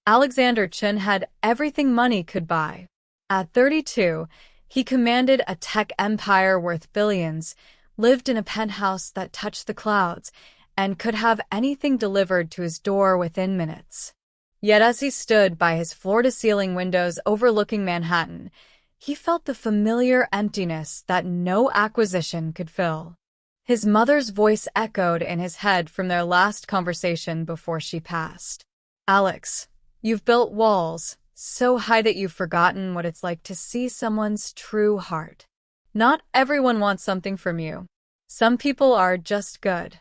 Alexander Chin had everything money could buy. At 32, he commanded a tech empire worth billions, lived in a penthouse that touched the clouds, and could have anything delivered to his door within minutes. Yet as he stood by his floor-to-ceiling windows overlooking Manhattan, he felt the familiar emptiness that no acquisition could fill. His mother's voice echoed in his head from their last conversation before she passed. "Alex, you've built walls so high that you've forgotten what it's like to see someone's true heart. Not everyone wants something from you. Some people are just good."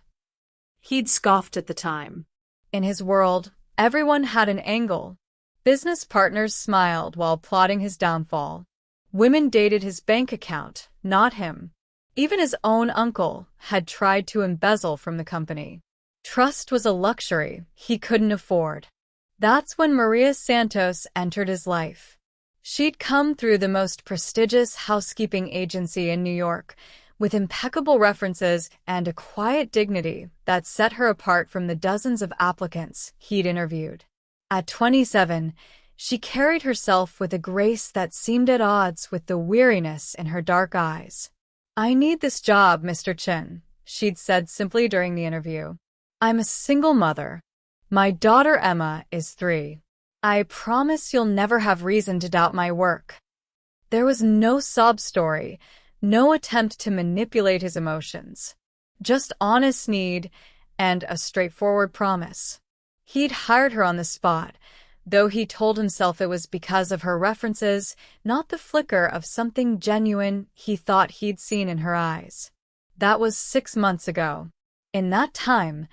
He'd scoffed at the time. In his world, everyone had an angle. Business partners smiled while plotting his downfall. Women dated his bank account, not him. Even his own uncle had tried to embezzle from the company. Trust was a luxury he couldn't afford. That's when Maria Santos entered his life. She'd come through the most prestigious housekeeping agency in New York, with impeccable references and a quiet dignity that set her apart from the dozens of applicants he'd interviewed. At 27, she carried herself with a grace that seemed at odds with the weariness in her dark eyes. "I need this job, Mr. Chin," she'd said simply during the interview. "I'm a single mother. My daughter Emma is 3. I promise you'll never have reason to doubt my work." There was no sob story, no attempt to manipulate his emotions. Just honest need and a straightforward promise. He'd hired her on the spot, though he told himself it was because of her references, not the flicker of something genuine he thought he'd seen in her eyes. That was 6 months ago. In that time,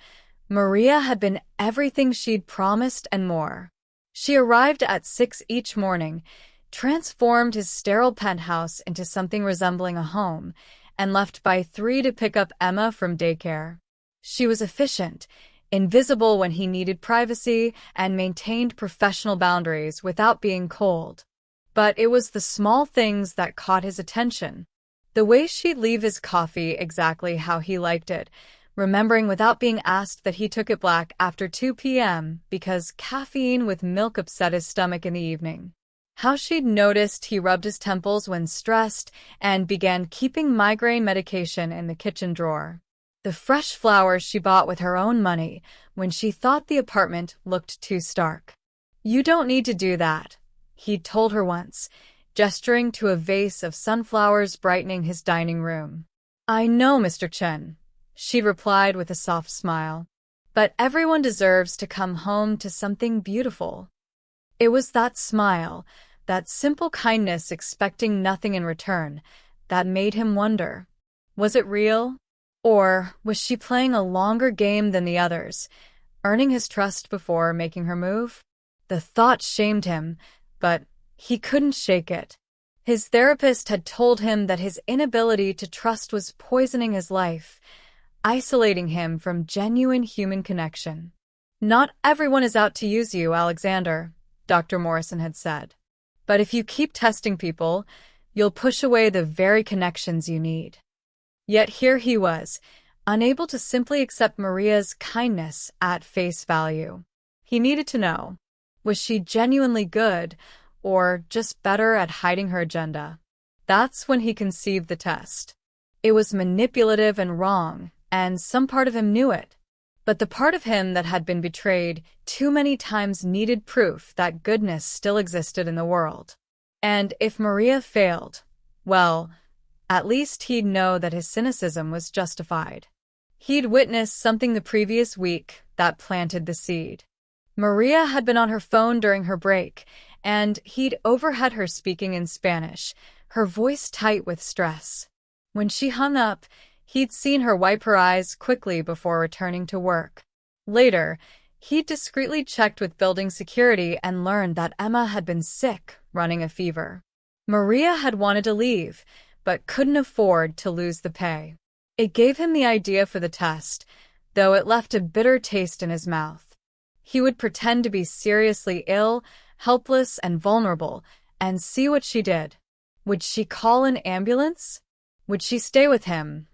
Maria had been everything she'd promised and more. She arrived at 6 each morning, transformed his sterile penthouse into something resembling a home, and left by 3 to pick up Emma from daycare. She was efficient, invisible when he needed privacy, and maintained professional boundaries without being cold. But it was the small things that caught his attention. The way she'd leave his coffee exactly how he liked it, remembering without being asked that he took it black after 2 p.m. because caffeine with milk upset his stomach in the evening. How she'd noticed he rubbed his temples when stressed and began keeping migraine medication in the kitchen drawer. The fresh flowers she bought with her own money when she thought the apartment looked too stark. "You don't need to do that," he'd told her once, gesturing to a vase of sunflowers brightening his dining room. "I know, Mr. Chen," she replied with a soft smile. "But everyone deserves to come home to something beautiful." It was that smile, that simple kindness expecting nothing in return, that made him wonder. Was it real? Or was she playing a longer game than the others, earning his trust before making her move? The thought shamed him, but he couldn't shake it. His therapist had told him that his inability to trust was poisoning his life, isolating him from genuine human connection. "Not everyone is out to use you, Alexander," Dr. Morrison had said. "But if you keep testing people, you'll push away the very connections you need." Yet here he was, unable to simply accept Maria's kindness at face value. He needed to know, was she genuinely good, or just better at hiding her agenda? That's when he conceived the test. It was manipulative and wrong, and some part of him knew it. But the part of him that had been betrayed too many times needed proof that goodness still existed in the world. And if Maria failed, well, at least he'd know that his cynicism was justified. He'd witnessed something the previous week that planted the seed. Maria had been on her phone during her break, and he'd overheard her speaking in Spanish, her voice tight with stress. When she hung up, he'd seen her wipe her eyes quickly before returning to work. Later, he'd discreetly checked with building security and learned that Emma had been sick, running a fever. Maria had wanted to leave, but couldn't afford to lose the pay. It gave him the idea for the test, though it left a bitter taste in his mouth. He would pretend to be seriously ill, helpless, and vulnerable, and see what she did. Would she call an ambulance? Would she stay with him?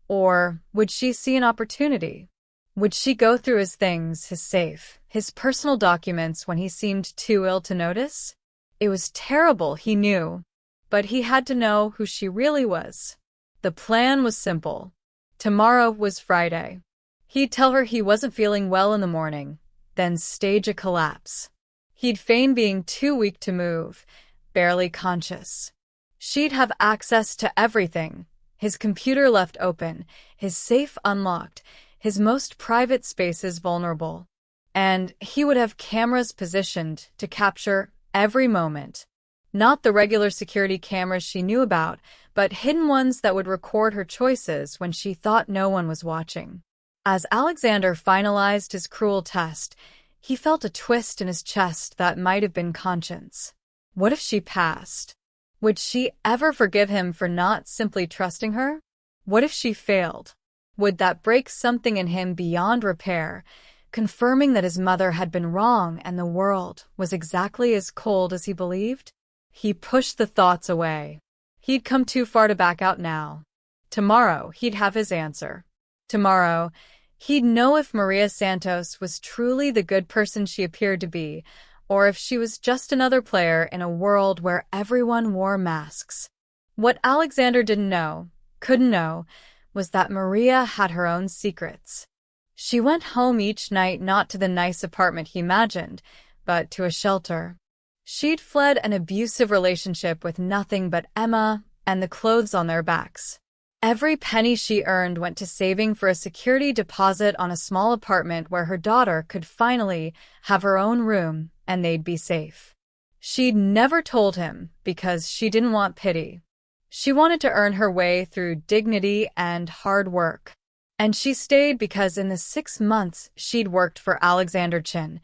Or would she see an opportunity? Would she go through his things, his safe, his personal documents when he seemed too ill to notice? It was terrible, he knew. But he had to know who she really was. The plan was simple. Tomorrow was Friday. He'd tell her he wasn't feeling well in the morning, then stage a collapse. He'd feign being too weak to move, barely conscious. She'd have access to everything. His computer left open, his safe unlocked, his most private spaces vulnerable. And he would have cameras positioned to capture every moment. Not the regular security cameras she knew about, but hidden ones that would record her choices when she thought no one was watching. As Alexander finalized his cruel test, he felt a twist in his chest that might have been conscience. What if she passed? Would she ever forgive him for not simply trusting her? What if she failed? Would that break something in him beyond repair, confirming that his mother had been wrong and the world was exactly as cold as he believed? He pushed the thoughts away. He'd come too far to back out now. Tomorrow, he'd have his answer. Tomorrow, he'd know if Maria Santos was truly the good person she appeared to be, or if she was just another player in a world where everyone wore masks. What Alexander couldn't know, was that Maria had her own secrets. She went home each night not to the nice apartment he imagined, but to a shelter. She'd fled an abusive relationship with nothing but Emma and the clothes on their backs. Every penny she earned went to saving for a security deposit on a small apartment where her daughter could finally have her own room and they'd be safe. She'd never told him because she didn't want pity. She wanted to earn her way through dignity and hard work. And she stayed because in the 6 months she'd worked for Alexander Chin,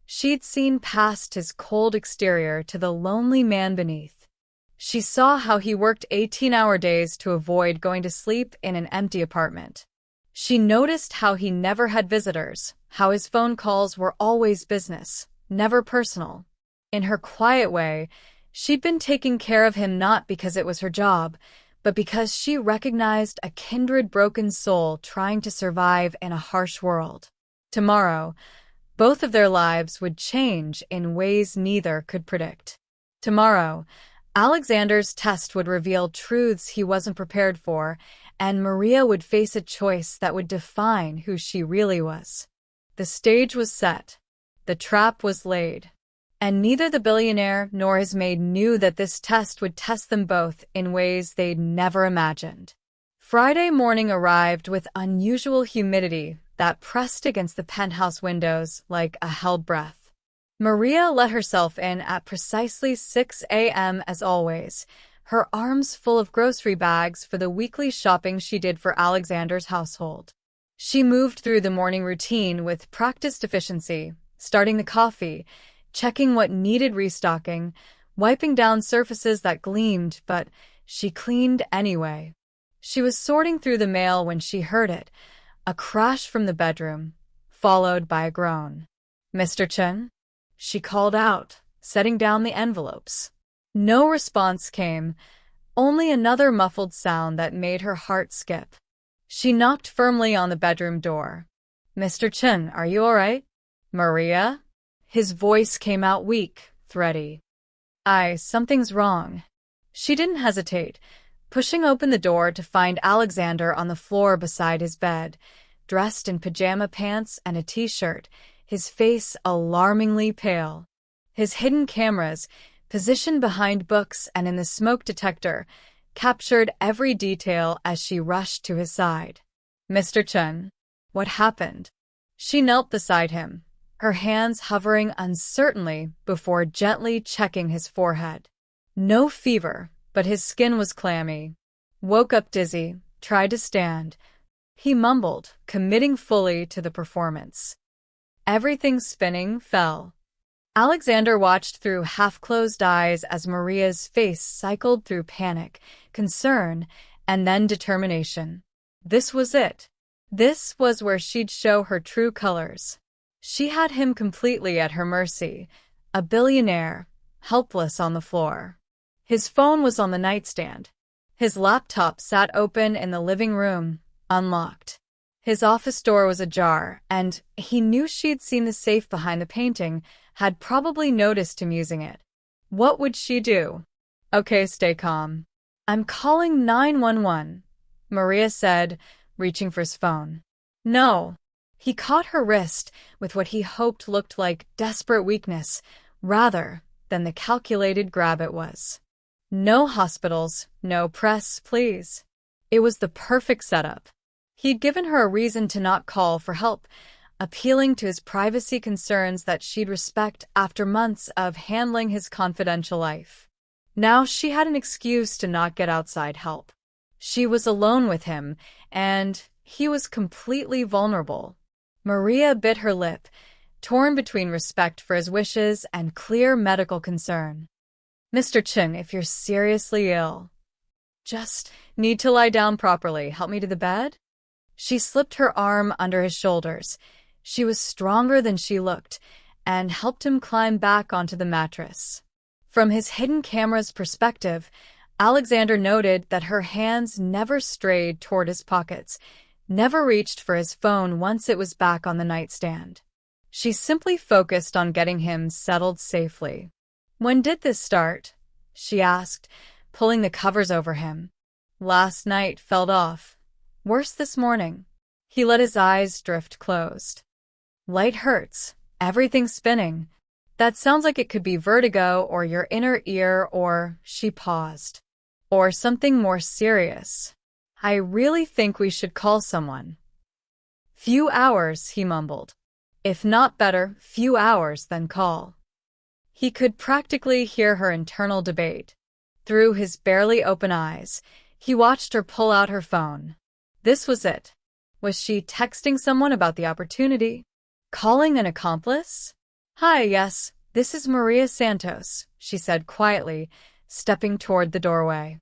she'd seen past his cold exterior to the lonely man beneath. She saw how he worked 18-hour days to avoid going to sleep in an empty apartment. She noticed how he never had visitors, how his phone calls were always business, never personal. In her quiet way, she'd been taking care of him not because it was her job, but because she recognized a kindred broken soul trying to survive in a harsh world. Tomorrow, both of their lives would change in ways neither could predict. Tomorrow, Alexander's test would reveal truths he wasn't prepared for, and Maria would face a choice that would define who she really was. The stage was set. The trap was laid. And neither the billionaire nor his maid knew that this test would test them both in ways they'd never imagined. Friday morning arrived with unusual humidity that pressed against the penthouse windows like a held breath. Maria let herself in at precisely 6 a.m. as always, her arms full of grocery bags for the weekly shopping she did for Alexander's household. She moved through the morning routine with practiced efficiency, starting the coffee, checking what needed restocking, wiping down surfaces that gleamed, but she cleaned anyway. She was sorting through the mail when she heard it, a crash from the bedroom, followed by a groan. "Mr. Chen?" She called out, setting down the envelopes. No response came, only another muffled sound that made her heart skip. She knocked firmly on the bedroom door. "Mr. Chen, are you all right?" "Maria?" His voice came out weak, thready. Something's wrong." She didn't hesitate, pushing open the door to find Alexander on the floor beside his bed, dressed in pajama pants and a t-shirt, his face alarmingly pale. His hidden cameras, positioned behind books and in the smoke detector, captured every detail as she rushed to his side. "Mr. Chen, what happened?" She knelt beside him, her hands hovering uncertainly before gently checking his forehead. No fever, but his skin was clammy. Woke up dizzy, tried to stand. He mumbled, committing fully to the performance. Everything spinning fell. Alexander watched through half-closed eyes as Maria's face cycled through panic, concern, and then determination. This was it. This was where she'd show her true colors. She had him completely at her mercy, a billionaire, helpless on the floor. His phone was on the nightstand. His laptop sat open in the living room, unlocked. His office door was ajar, and he knew she'd seen the safe behind the painting, had probably noticed him using it. What would she do? Okay, stay calm. I'm calling 911, Maria said, reaching for his phone. No. He caught her wrist with what he hoped looked like desperate weakness, rather than the calculated grab it was. No hospitals, no press, please. It was the perfect setup. He'd given her a reason to not call for help, appealing to his privacy concerns that she'd respect after months of handling his confidential life. Now she had an excuse to not get outside help. She was alone with him, and he was completely vulnerable. Maria bit her lip, torn between respect for his wishes and clear medical concern. Mr. Chen, if you're seriously ill, just need to lie down properly. Help me to the bed? She slipped her arm under his shoulders. She was stronger than she looked, and helped him climb back onto the mattress. From his hidden camera's perspective, Alexander noted that her hands never strayed toward his pockets, never reached for his phone once it was back on the nightstand. She simply focused on getting him settled safely. When did this start? She asked, pulling the covers over him. Last night felt off. Worse this morning. He let his eyes drift closed. Light hurts. Everything's spinning. That sounds like it could be vertigo or your inner ear or, she paused, or something more serious. I really think we should call someone. Few hours, he mumbled. If not better, few hours than call. He could practically hear her internal debate. Through his barely open eyes, he watched her pull out her phone. This was it. Was she texting someone about the opportunity? Calling an accomplice? Hi, yes, this is Maria Santos, she said quietly, stepping toward the doorway.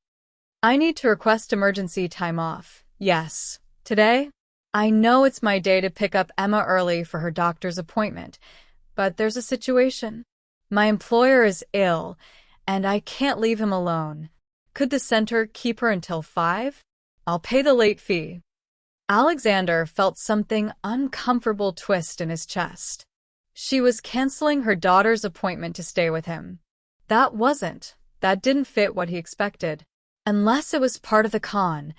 I need to request emergency time off. Yes. Today? I know it's my day to pick up Emma early for her doctor's appointment, but there's a situation. My employer is ill, and I can't leave him alone. Could the center keep her until 5? I'll pay the late fee. Alexander felt something uncomfortable twist in his chest. She was canceling her daughter's appointment to stay with him. That didn't fit what he expected. Unless it was part of the con,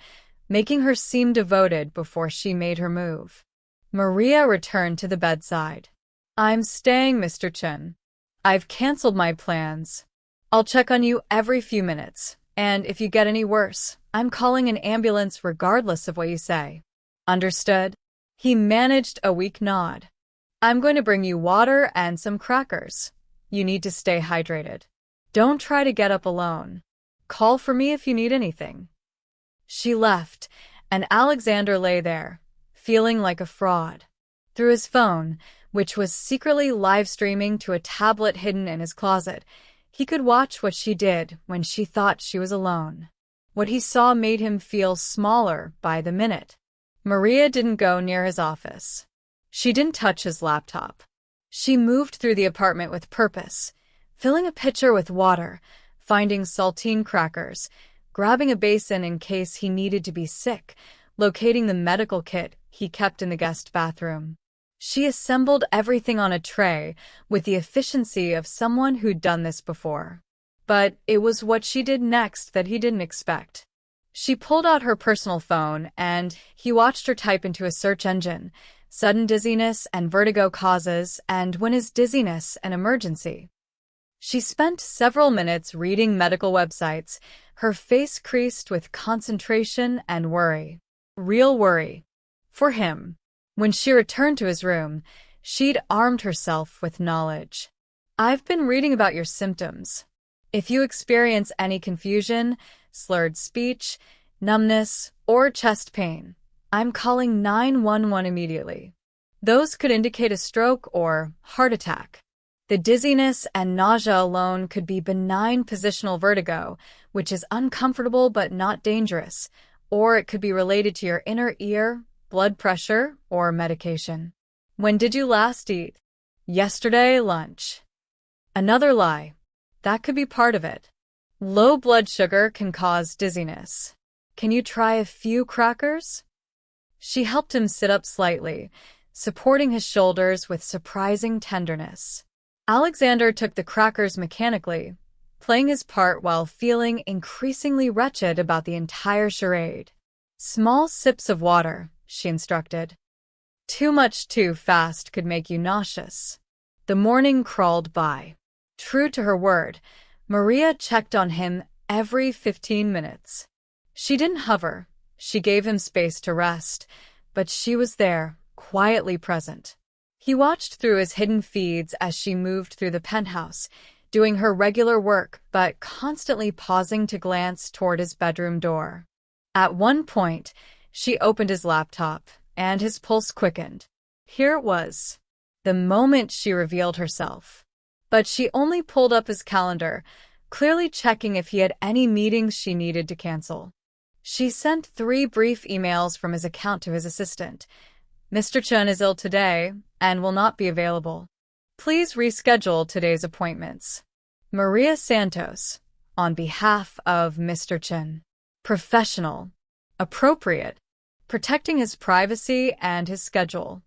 making her seem devoted before she made her move. Maria returned to the bedside. I'm staying, Mr. Chen. I've canceled my plans. I'll check on you every few minutes, and if you get any worse, I'm calling an ambulance regardless of what you say. Understood? He managed a weak nod. I'm going to bring you water and some crackers. You need to stay hydrated. Don't try to get up alone. Call for me if you need anything. She left, and Alexander lay there, feeling like a fraud. Through his phone, which was secretly live-streaming to a tablet hidden in his closet, he could watch what she did when she thought she was alone. What he saw made him feel smaller by the minute. Maria didn't go near his office. She didn't touch his laptop. She moved through the apartment with purpose, filling a pitcher with water, finding saltine crackers, grabbing a basin in case he needed to be sick, locating the medical kit he kept in the guest bathroom. She assembled everything on a tray with the efficiency of someone who'd done this before. But it was what she did next that he didn't expect. She pulled out her personal phone, and he watched her type into a search engine, sudden dizziness and vertigo causes, and when is dizziness an emergency? She spent several minutes reading medical websites, her face creased with concentration and worry. Real worry. For him. When she returned to his room, she'd armed herself with knowledge. I've been reading about your symptoms. If you experience any confusion, slurred speech, numbness, or chest pain, I'm calling 911 immediately. Those could indicate a stroke or heart attack. The dizziness and nausea alone could be benign positional vertigo, which is uncomfortable but not dangerous, or it could be related to your inner ear, blood pressure, or medication. When did you last eat? Yesterday, lunch. Another lie. That could be part of it. Low blood sugar can cause dizziness. Can you try a few crackers? She helped him sit up slightly, supporting his shoulders with surprising tenderness. Alexander took the crackers mechanically, playing his part while feeling increasingly wretched about the entire charade. Small sips of water, she instructed. Too much too fast could make you nauseous. The morning crawled by. True to her word, Maria checked on him every 15 minutes. She didn't hover. She gave him space to rest, but she was there, quietly present. He watched through his hidden feeds as she moved through the penthouse, doing her regular work but constantly pausing to glance toward his bedroom door. At one point, she opened his laptop, and his pulse quickened. Here it was, the moment she revealed herself. But she only pulled up his calendar, clearly checking if he had any meetings she needed to cancel. She sent 3 brief emails from his account to his assistant. Mr. Chen is ill today and will not be available. Please reschedule today's appointments. Maria Santos, on behalf of Mr. Chen. Professional. Appropriate. Protecting his privacy and his schedule.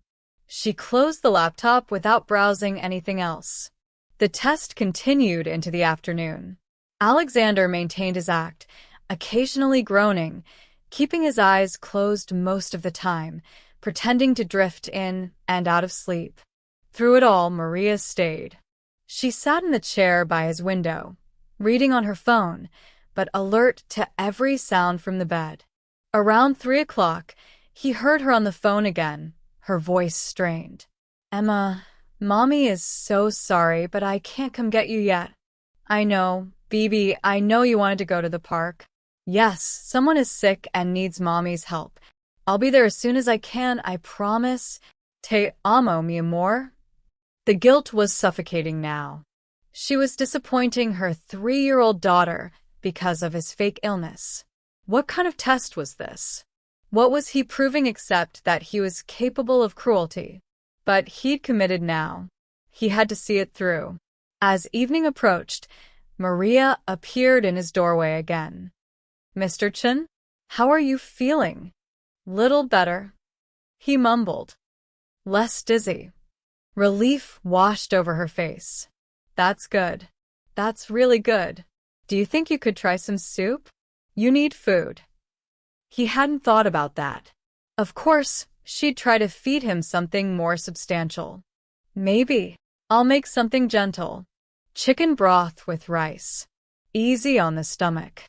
She closed the laptop without browsing anything else. The test continued into the afternoon. Alexander maintained his act, occasionally groaning, keeping his eyes closed most of the time, pretending to drift in and out of sleep. Through it all, Maria stayed. She sat in the chair by his window, reading on her phone, but alert to every sound from the bed. Around 3 o'clock, he heard her on the phone again, her voice strained. Emma, Mommy is so sorry, but I can't come get you yet. I know, Bibi, I know you wanted to go to the park. Yes, someone is sick and needs Mommy's help. I'll be there as soon as I can, I promise. Te amo, mi amor. The guilt was suffocating now. She was disappointing her 3-year-old daughter because of his fake illness. What kind of test was this? What was he proving except that he was capable of cruelty? But he'd committed now. He had to see it through. As evening approached, Maria appeared in his doorway again. Mr. Chen, how are you feeling? Little better, he mumbled. Less dizzy. Relief washed over her face. That's good. That's really good. Do you think you could try some soup? You need food. He hadn't thought about that. Of course, she'd try to feed him something more substantial. Maybe. I'll make something gentle. Chicken broth with rice. Easy on the stomach.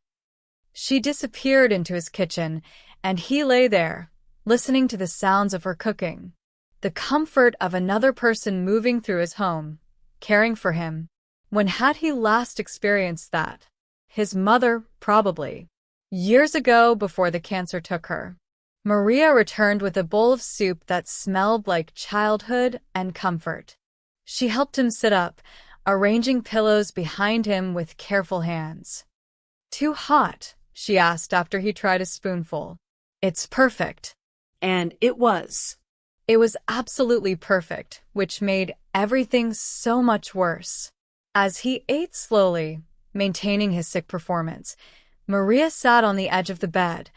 She disappeared into his kitchen, and he lay there, listening to the sounds of her cooking. The comfort of another person moving through his home, caring for him. When had he last experienced that? His mother, probably. Years ago, before the cancer took her. Maria returned with a bowl of soup that smelled like childhood and comfort. She helped him sit up, arranging pillows behind him with careful hands. Too hot? She asked after he tried a spoonful. It's perfect. And it was. It was absolutely perfect, which made everything so much worse. As he ate slowly, maintaining his sick performance, Maria sat on the edge of the bed,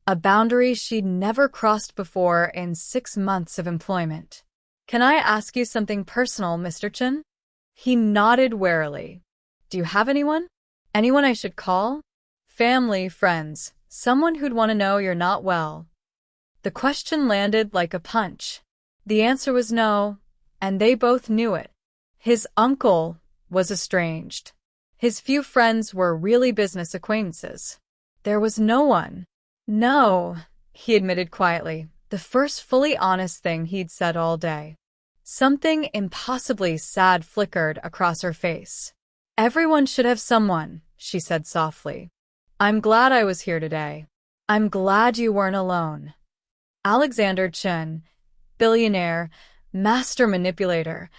a boundary she'd never crossed before in 6 months of employment. Can I ask you something personal, Mr. Chen? He nodded warily. Do you have anyone? Anyone I should call? Family, friends, someone who'd want to know you're not well. The question landed like a punch. The answer was no, and they both knew it. His uncle was estranged. His few friends were really business acquaintances. There was no one. No, he admitted quietly, the first fully honest thing he'd said all day. Something impossibly sad flickered across her face. Everyone should have someone, she said softly. I'm glad I was here today. I'm glad you weren't alone. Alexander Chen, billionaire, master manipulator,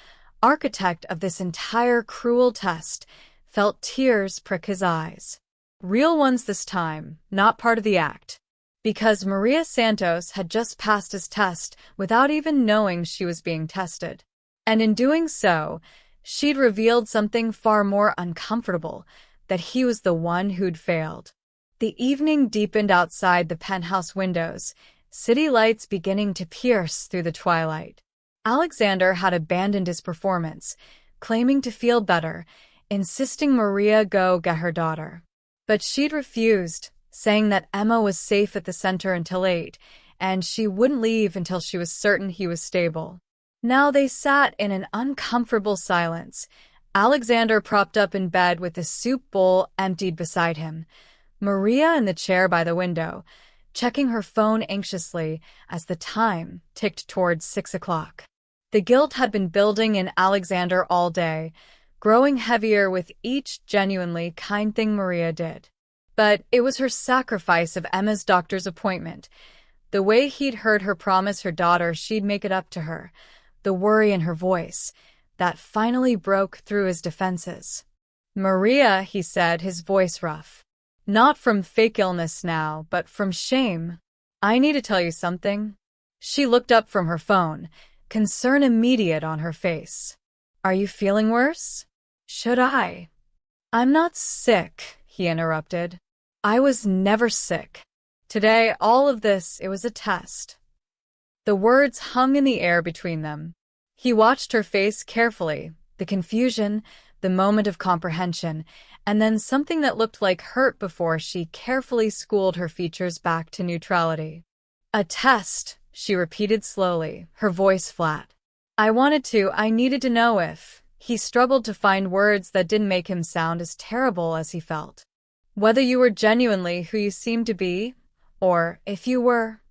architect of this entire cruel test, felt tears prick his eyes. Real ones this time, not part of the act. Because Maria Santos had just passed his test without even knowing she was being tested. And in doing so, she'd revealed something far more uncomfortable, that he was the one who'd failed. The evening deepened outside the penthouse windows, city lights beginning to pierce through the twilight. Alexander had abandoned his performance, claiming to feel better, insisting Maria go get her daughter. But she'd refused, saying that Emma was safe at the center until 8, and she wouldn't leave until she was certain he was stable. Now they sat in an uncomfortable silence, Alexander propped up in bed with the soup bowl emptied beside him, Maria in the chair by the window, checking her phone anxiously as the time ticked towards 6 o'clock. The guilt had been building in Alexander all day, growing heavier with each genuinely kind thing Maria did. But it was her sacrifice of Emma's doctor's appointment, the way he'd heard her promise her daughter she'd make it up to her, the worry in her voice, that finally broke through his defenses. "Maria," he said, his voice rough. "Not from fake illness now, but from shame. I need to tell you something." She looked up from her phone, concern immediate on her face. "Are you feeling worse?" "Should I?" "I'm not sick," he interrupted. "I was never sick. Today, all of this, it was a test." The words hung in the air between them. He watched her face carefully, the confusion, the moment of comprehension, and then something that looked like hurt before she carefully schooled her features back to neutrality. "A test," she repeated slowly, her voice flat. I needed to know if." He struggled to find words that didn't make him sound as terrible as he felt. "Whether you were genuinely who you seemed to be, or if you were."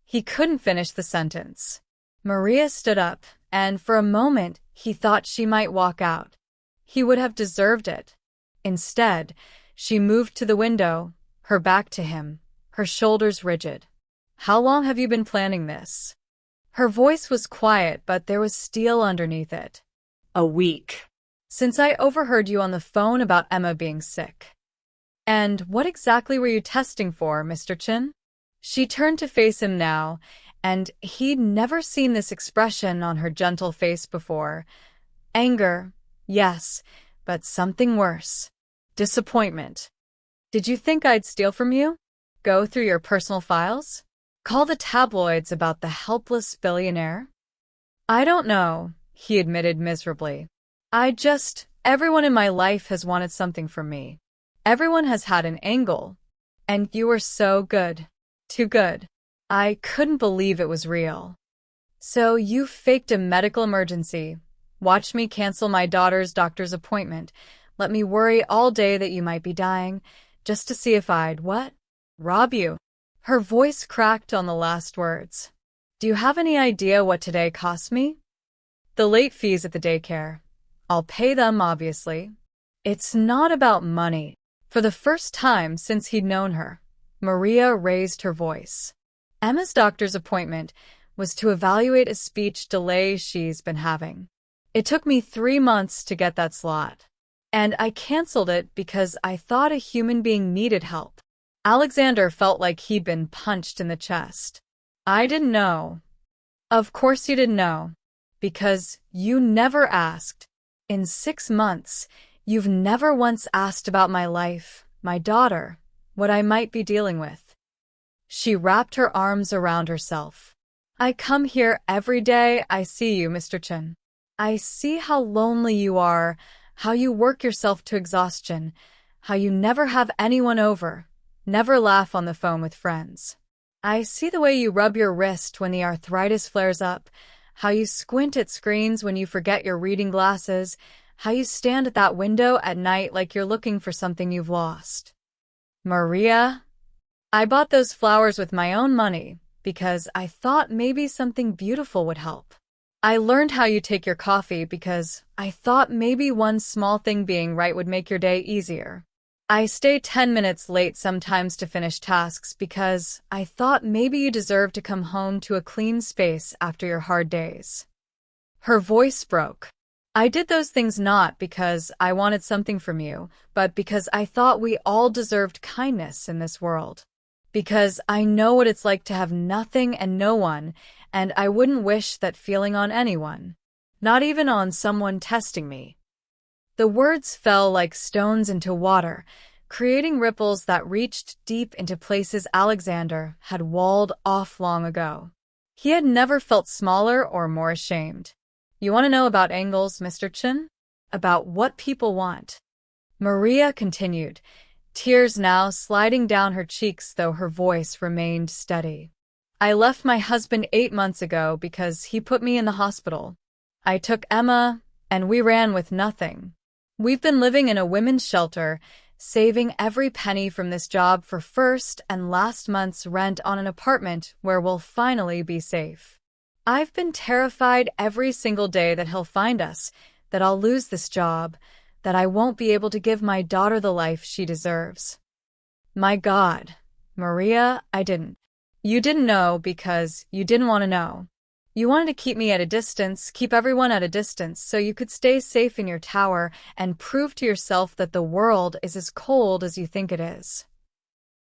He couldn't finish the sentence. Maria stood up, and for a moment he thought she might walk out. He would have deserved it. Instead, she moved to the window, her back to him, her shoulders rigid. "How long have you been planning this?" Her voice was quiet, but there was steel underneath it. "A week." "Since I overheard you on the phone about Emma being sick." "And what exactly were you testing for, Mr. Chin?" She turned to face him now, and he'd never seen this expression on her gentle face before. Anger, yes, but something worse. Disappointment. "Did you think I'd steal from you? Go through your personal files? Call the tabloids about the helpless billionaire?" "I don't know," he admitted miserably. Everyone in my life has wanted something from me. Everyone has had an angle. And you were so good. Too good. I couldn't believe it was real." "So you faked a medical emergency, watched me cancel my daughter's doctor's appointment, let me worry all day that you might be dying, just to see if I'd, what? Rob you." Her voice cracked on the last words. "Do you have any idea what today cost me?" "The late fees at the daycare. I'll pay them, obviously." "It's not about money." For the first time since he'd known her, Maria raised her voice. "Emma's doctor's appointment was to evaluate a speech delay she's been having. It took me 3 months to get that slot. And I canceled it because I thought a human being needed help." Alexander felt like he'd been punched in the chest. "I didn't know." "Of course you didn't know. Because you never asked. In 6 months, you've never once asked about my life, my daughter, what I might be dealing with." She wrapped her arms around herself. "I come here every day I see you, Mr. Chen. I see how lonely you are, how you work yourself to exhaustion, how you never have anyone over, never laugh on the phone with friends. I see the way you rub your wrist when the arthritis flares up, how you squint at screens when you forget your reading glasses, how you stand at that window at night like you're looking for something you've lost." "Maria, I bought those flowers with my own money because I thought maybe something beautiful would help. I learned how you take your coffee because I thought maybe one small thing being right would make your day easier. I stay 10 minutes late sometimes to finish tasks because I thought maybe you deserve to come home to a clean space after your hard days." Her voice broke. "I did those things not because I wanted something from you, but because I thought we all deserved kindness in this world. Because I know what it's like to have nothing and no one, and I wouldn't wish that feeling on anyone. Not even on someone testing me." The words fell like stones into water, creating ripples that reached deep into places Alexander had walled off long ago. He had never felt smaller or more ashamed. You want to know about angles, Mr. Chin? About what people want. Maria continued, tears now sliding down her cheeks though her voice remained steady. I left my husband 8 months ago because he put me in the hospital. I took Emma, and we ran with nothing. We've been living in a women's shelter, saving every penny from this job for first and last month's rent on an apartment where we'll finally be safe. I've been terrified every single day that he'll find us, that I'll lose this job, that I won't be able to give my daughter the life she deserves. My God, Maria, I didn't. You didn't know because you didn't want to know. You wanted to keep me at a distance, keep everyone at a distance, so you could stay safe in your tower and prove to yourself that the world is as cold as you think it is.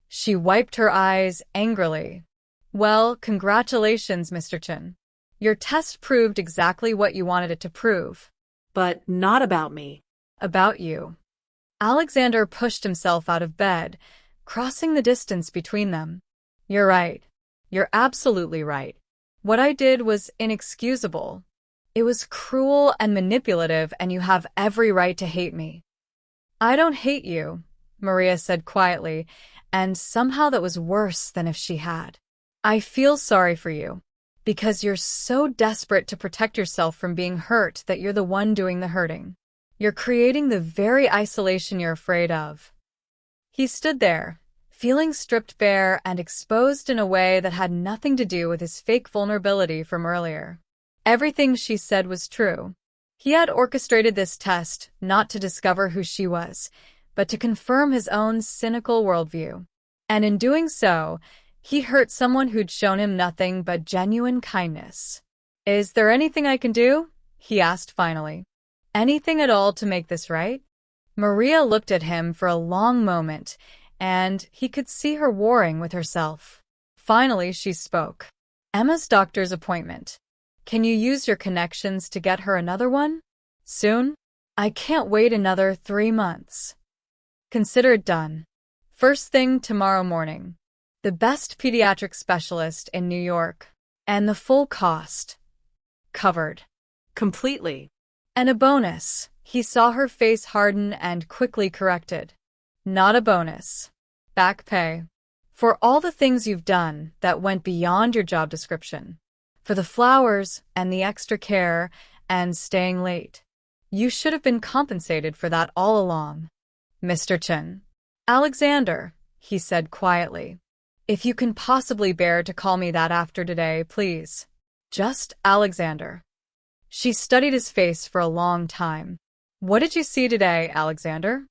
She wiped her eyes angrily. Well, congratulations, Mr. Chin. Your test proved exactly what you wanted it to prove. But not about me. About you. Alexander pushed himself out of bed, crossing the distance between them. You're right. You're absolutely right. What I did was inexcusable. It was cruel and manipulative, and you have every right to hate me. I don't hate you, Maria said quietly, and somehow that was worse than if she had. I feel sorry for you, because you're so desperate to protect yourself from being hurt that you're the one doing the hurting. You're creating the very isolation you're afraid of. He stood there, feeling stripped bare and exposed in a way that had nothing to do with his fake vulnerability from earlier. Everything she said was true. He had orchestrated this test not to discover who she was, but to confirm his own cynical worldview. And in doing so, he hurt someone who'd shown him nothing but genuine kindness. Is there anything I can do? He asked finally. Anything at all to make this right? Maria looked at him for a long moment, and he could see her warring with herself. Finally, she spoke. Emma's doctor's appointment. Can you use your connections to get her another one? Soon? I can't wait another 3 months. Consider it done. First thing tomorrow morning. The best pediatric specialist in New York. And the full cost. Covered. Completely. And a bonus. He saw her face harden and quickly corrected. Not a bonus. Back pay. For all the things you've done that went beyond your job description. For the flowers and the extra care and staying late. You should have been compensated for that all along. Mr. Chin. Alexander, he said quietly. If you can possibly bear to call me that after today, please. Just Alexander. She studied his face for a long time. What did you see today, Alexander?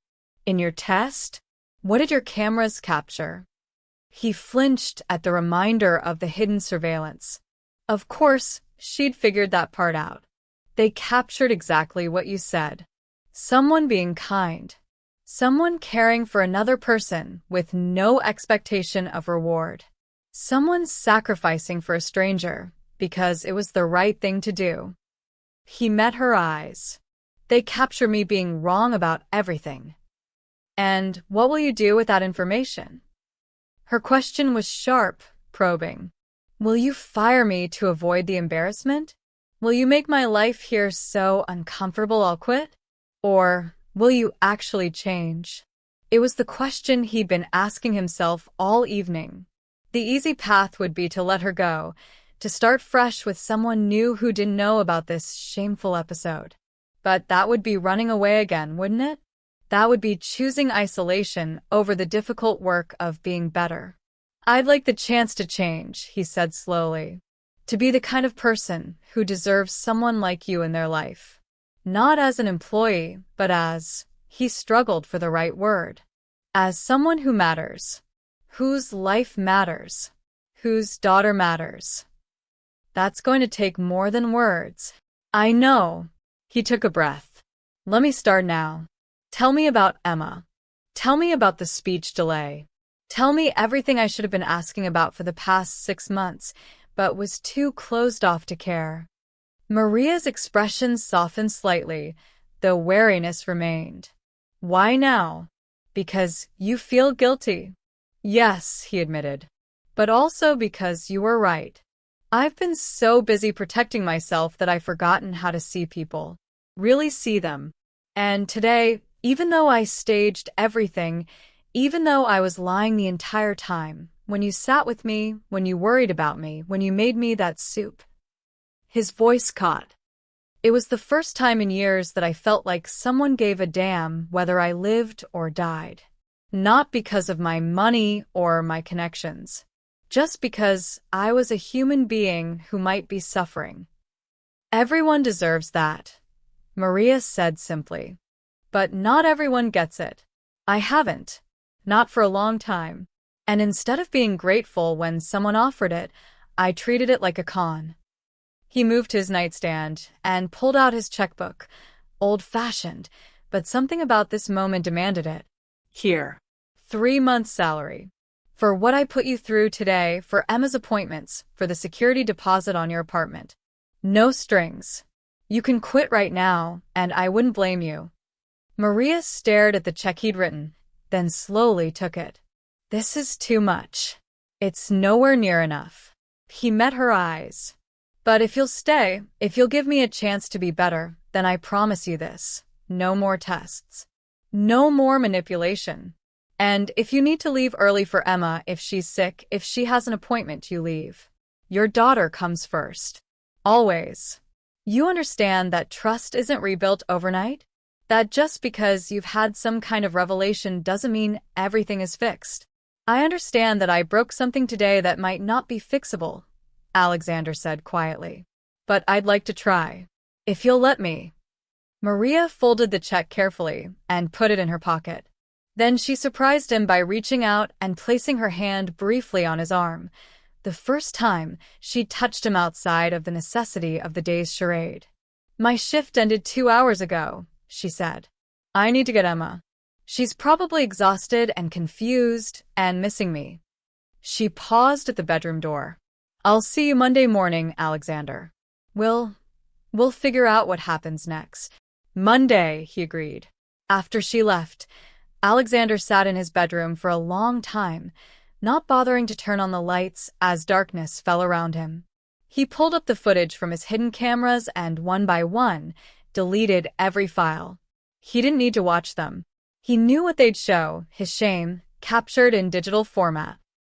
In your test? What did your cameras capture? He flinched at the reminder of the hidden surveillance. Of course, she'd figured that part out. They captured exactly what you said. Someone being kind. Someone caring for another person with no expectation of reward. Someone sacrificing for a stranger because it was the right thing to do. He met her eyes. They capture me being wrong about everything. And what will you do with that information? Her question was sharp, probing. Will you fire me to avoid the embarrassment? Will you make my life here so uncomfortable I'll quit? Or will you actually change? It was the question he'd been asking himself all evening. The easy path would be to let her go, to start fresh with someone new who didn't know about this shameful episode. But that would be running away again, wouldn't it? That would be choosing isolation over the difficult work of being better. I'd like the chance to change, he said slowly. To be the kind of person who deserves someone like you in their life. Not as an employee, but as, he struggled for the right word, as someone who matters. Whose life matters. Whose daughter matters. That's going to take more than words. I know. He took a breath. Let me start now. Tell me about Emma. Tell me about the speech delay. Tell me everything I should have been asking about for the past 6 months, but was too closed off to care. Maria's expression softened slightly, though wariness remained. Why now? Because you feel guilty. Yes, he admitted. But also because you were right. I've been so busy protecting myself that I've forgotten how to see people. Really see them. And today, even though I staged everything, even though I was lying the entire time, when you sat with me, when you worried about me, when you made me that soup. His voice caught. It was the first time in years that I felt like someone gave a damn whether I lived or died. Not because of my money or my connections. Just because I was a human being who might be suffering. Everyone deserves that, Maria said simply. But not everyone gets it. I haven't. Not for a long time. And instead of being grateful when someone offered it, I treated it like a con. He moved to his nightstand and pulled out his checkbook. Old-fashioned, but something about this moment demanded it. Here. 3 months' salary. For what I put you through today, for Emma's appointments, for the security deposit on your apartment. No strings. You can quit right now, and I wouldn't blame you. Maria stared at the check he'd written, then slowly took it. This is too much. It's nowhere near enough. He met her eyes. But if you'll stay, if you'll give me a chance to be better, then I promise you this. No more tests. No more manipulation. And if you need to leave early for Emma, if she's sick, if she has an appointment, you leave. Your daughter comes first. Always. You understand that trust isn't rebuilt overnight? That just because you've had some kind of revelation doesn't mean everything is fixed. I understand that I broke something today that might not be fixable, Alexander said quietly. But I'd like to try. If you'll let me. Maria folded the check carefully and put it in her pocket. Then she surprised him by reaching out and placing her hand briefly on his arm, the first time she'd touched him outside of the necessity of the day's charade. My shift ended 2 hours ago, she said. I need to get Emma. She's probably exhausted and confused and missing me. She paused at the bedroom door. I'll see you Monday morning, Alexander. We'll figure out what happens next. Monday, he agreed. After she left, Alexander sat in his bedroom for a long time, not bothering to turn on the lights as darkness fell around him. He pulled up the footage from his hidden cameras and, one by one, deleted every file. He didn't need to watch them. He knew what they'd show, his shame, captured in digital format.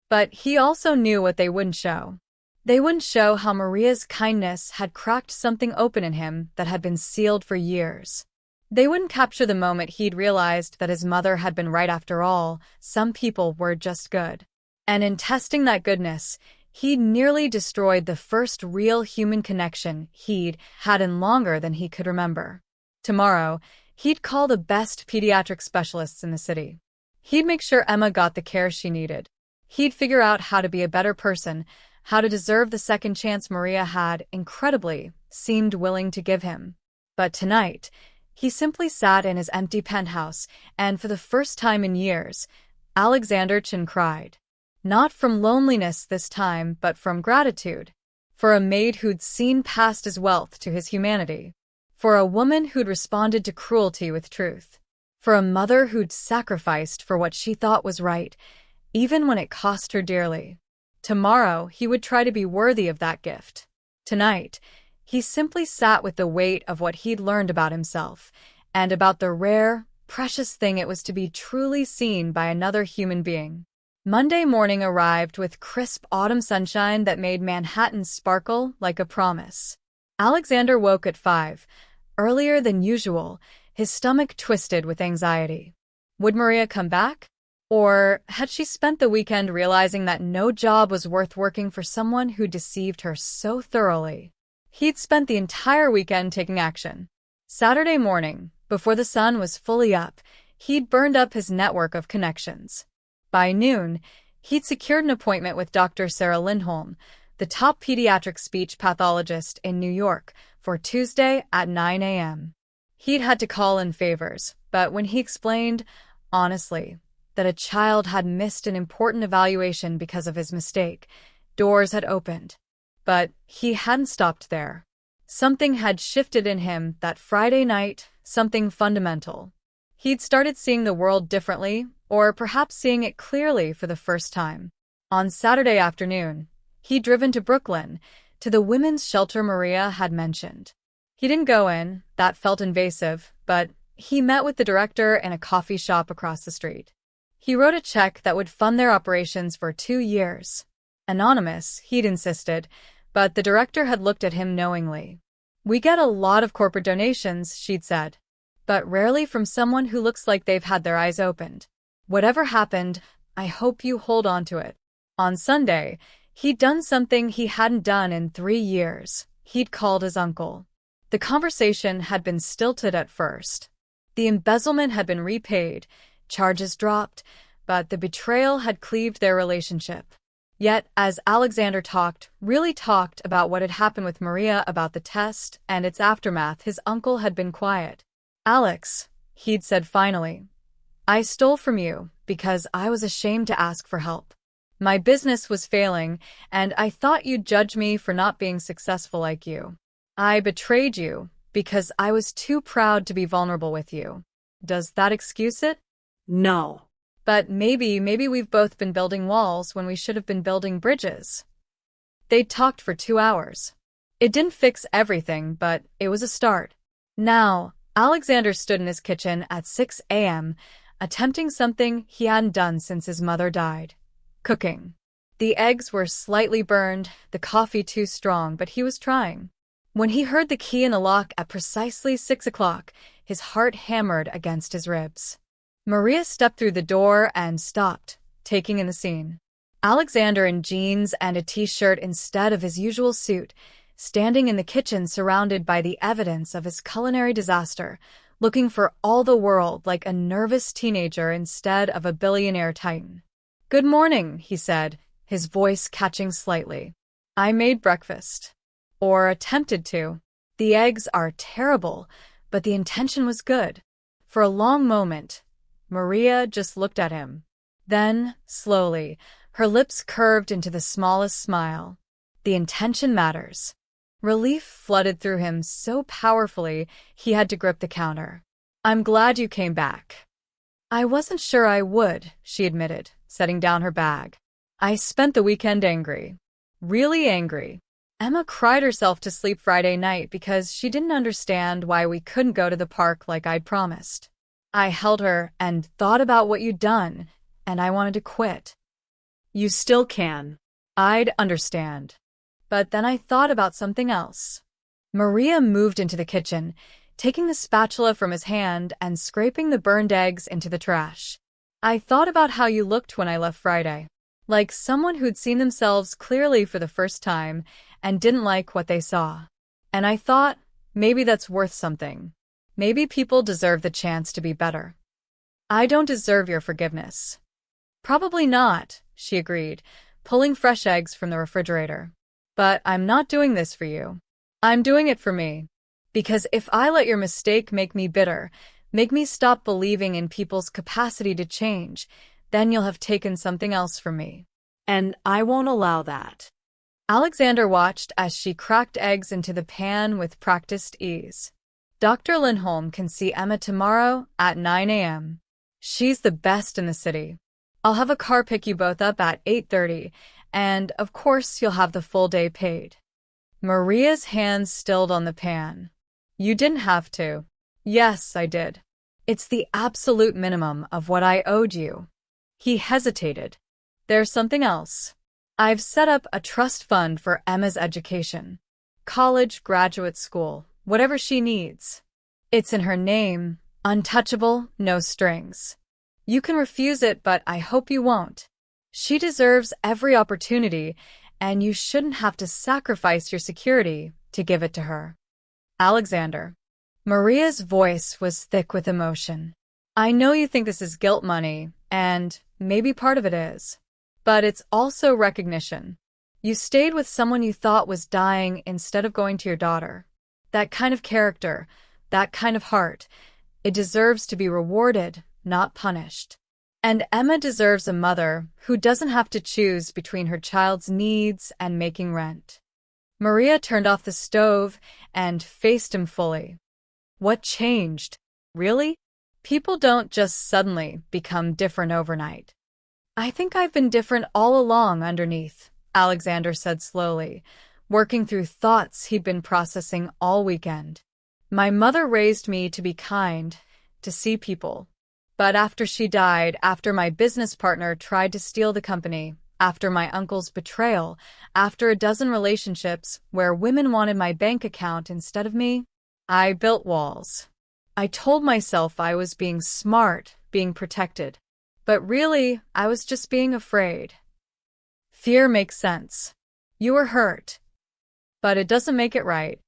But he also knew what they wouldn't show. They wouldn't show how Maria's kindness had cracked something open in him that had been sealed for years. They wouldn't capture the moment he'd realized that his mother had been right after all. Some people were just good. And in testing that goodness, he'd nearly destroyed the first real human connection he'd had in longer than he could remember. Tomorrow, he'd call the best pediatric specialists in the city. He'd make sure Emma got the care she needed. He'd figure out how to be a better person, how to deserve the second chance Maria had, incredibly, seemed willing to give him. But tonight, he simply sat in his empty penthouse, and for the first time in years, Alexander Chin cried. Not from loneliness this time, but from gratitude. For a maid who'd seen past his wealth to his humanity. For a woman who'd responded to cruelty with truth. For a mother who'd sacrificed for what she thought was right, even when it cost her dearly. Tomorrow, he would try to be worthy of that gift. Tonight, he simply sat with the weight of what he'd learned about himself, and about the rare, precious thing it was to be truly seen by another human being. Monday morning arrived with crisp autumn sunshine that made Manhattan sparkle like a promise. Alexander woke at 5, earlier than usual, his stomach twisted with anxiety. Would Maria come back? Or had she spent the weekend realizing that no job was worth working for someone who deceived her so thoroughly? He'd spent the entire weekend taking action. Saturday morning, before the sun was fully up, he'd burned up his network of connections. By noon, he'd secured an appointment with Dr. Sarah Lindholm, the top pediatric speech pathologist in New York, for Tuesday at 9 a.m. He'd had to call in favors, but when he explained, honestly, that a child had missed an important evaluation because of his mistake, doors had opened. But he hadn't stopped there. Something had shifted in him that Friday night, something fundamental. He'd started seeing the world differently, or perhaps seeing it clearly for the first time. On Saturday afternoon, he'd driven to Brooklyn, to the women's shelter Maria had mentioned. He didn't go in, that felt invasive, but he met with the director in a coffee shop across the street. He wrote a check that would fund their operations for 2 years. Anonymous, he'd insisted, but the director had looked at him knowingly. "We get a lot of corporate donations," she'd said, "but rarely from someone who looks like they've had their eyes opened. Whatever happened, I hope you hold on to it." On Sunday, he'd done something he hadn't done in 3 years. He'd called his uncle. The conversation had been stilted at first. The embezzlement had been repaid, charges dropped, but the betrayal had cleaved their relationship. Yet, as Alexander really talked about what had happened with Maria, about the test and its aftermath, his uncle had been quiet. "Alex," he'd said finally, "I stole from you because I was ashamed to ask for help. My business was failing, and I thought you'd judge me for not being successful like you. I betrayed you because I was too proud to be vulnerable with you. Does that excuse it?" No. "But maybe we've both been building walls when we should have been building bridges." They'd talked for 2 hours. It didn't fix everything, but it was a start. Now, Alexander stood in his kitchen at 6 a.m., attempting something he hadn't done since his mother died: cooking. The eggs were slightly burned, the coffee too strong, but he was trying. When he heard the key in the lock at precisely 6 o'clock, his heart hammered against his ribs. Maria stepped through the door and stopped, taking in the scene. Alexander in jeans and a t-shirt instead of his usual suit, standing in the kitchen surrounded by the evidence of his culinary disaster, looking for all the world like a nervous teenager instead of a billionaire titan. "Good morning," he said, his voice catching slightly. "I made breakfast. Or attempted to. The eggs are terrible, but the intention was good." For a long moment, Maria just looked at him. Then, slowly, her lips curved into the smallest smile. The intention matters. Relief flooded through him so powerfully he had to grip the counter. "I'm glad you came back." "I wasn't sure I would," she admitted, setting down her bag. "I spent the weekend angry. Really angry. Emma cried herself to sleep Friday night because she didn't understand why we couldn't go to the park like I'd promised. I held her and thought about what you'd done, and I wanted to quit." You still can. "I'd understand. But then I thought about something else." Maria moved into the kitchen, taking the spatula from his hand and scraping the burned eggs into the trash. "I thought about how you looked when I left Friday. Like someone who'd seen themselves clearly for the first time and didn't like what they saw. And I thought, maybe that's worth something. Maybe people deserve the chance to be better." "I don't deserve your forgiveness." "Probably not," she agreed, pulling fresh eggs from the refrigerator. "But I'm not doing this for you. I'm doing it for me. Because if I let your mistake make me bitter, make me stop believing in people's capacity to change, then you'll have taken something else from me. And I won't allow that." Alexander watched as she cracked eggs into the pan with practiced ease. "Dr. Lindholm can see Emma tomorrow at 9 a.m. She's the best in the city. I'll have a car pick you both up at 8:30, and of course you'll have the full day paid." Maria's hands stilled on the pan. "You didn't have to." "Yes, I did. It's the absolute minimum of what I owed you." He hesitated. "There's something else. I've set up a trust fund for Emma's education. College, graduate school, whatever she needs. It's in her name, untouchable, no strings. You can refuse it, but I hope you won't. She deserves every opportunity, and you shouldn't have to sacrifice your security to give it to her." "Alexander." Maria's voice was thick with emotion. "I know you think this is guilt money, and maybe part of it is. But it's also recognition. You stayed with someone you thought was dying instead of going to your daughter. That kind of character, that kind of heart, it deserves to be rewarded, not punished. And Emma deserves a mother who doesn't have to choose between her child's needs and making rent." Maria turned off the stove and faced him fully. "What changed? Really? People don't just suddenly become different overnight. I think I've been different all along underneath, Alexander said slowly, working through thoughts he'd been processing all weekend. My mother raised me to be kind, to see people. But after she died, after my business partner tried to steal the company, after my uncle's betrayal, after a dozen relationships where women wanted my bank account instead of me, I built walls. I told myself I was being smart, being protected. But really, I was just being afraid. Fear makes sense. You were hurt. But it doesn't make it right.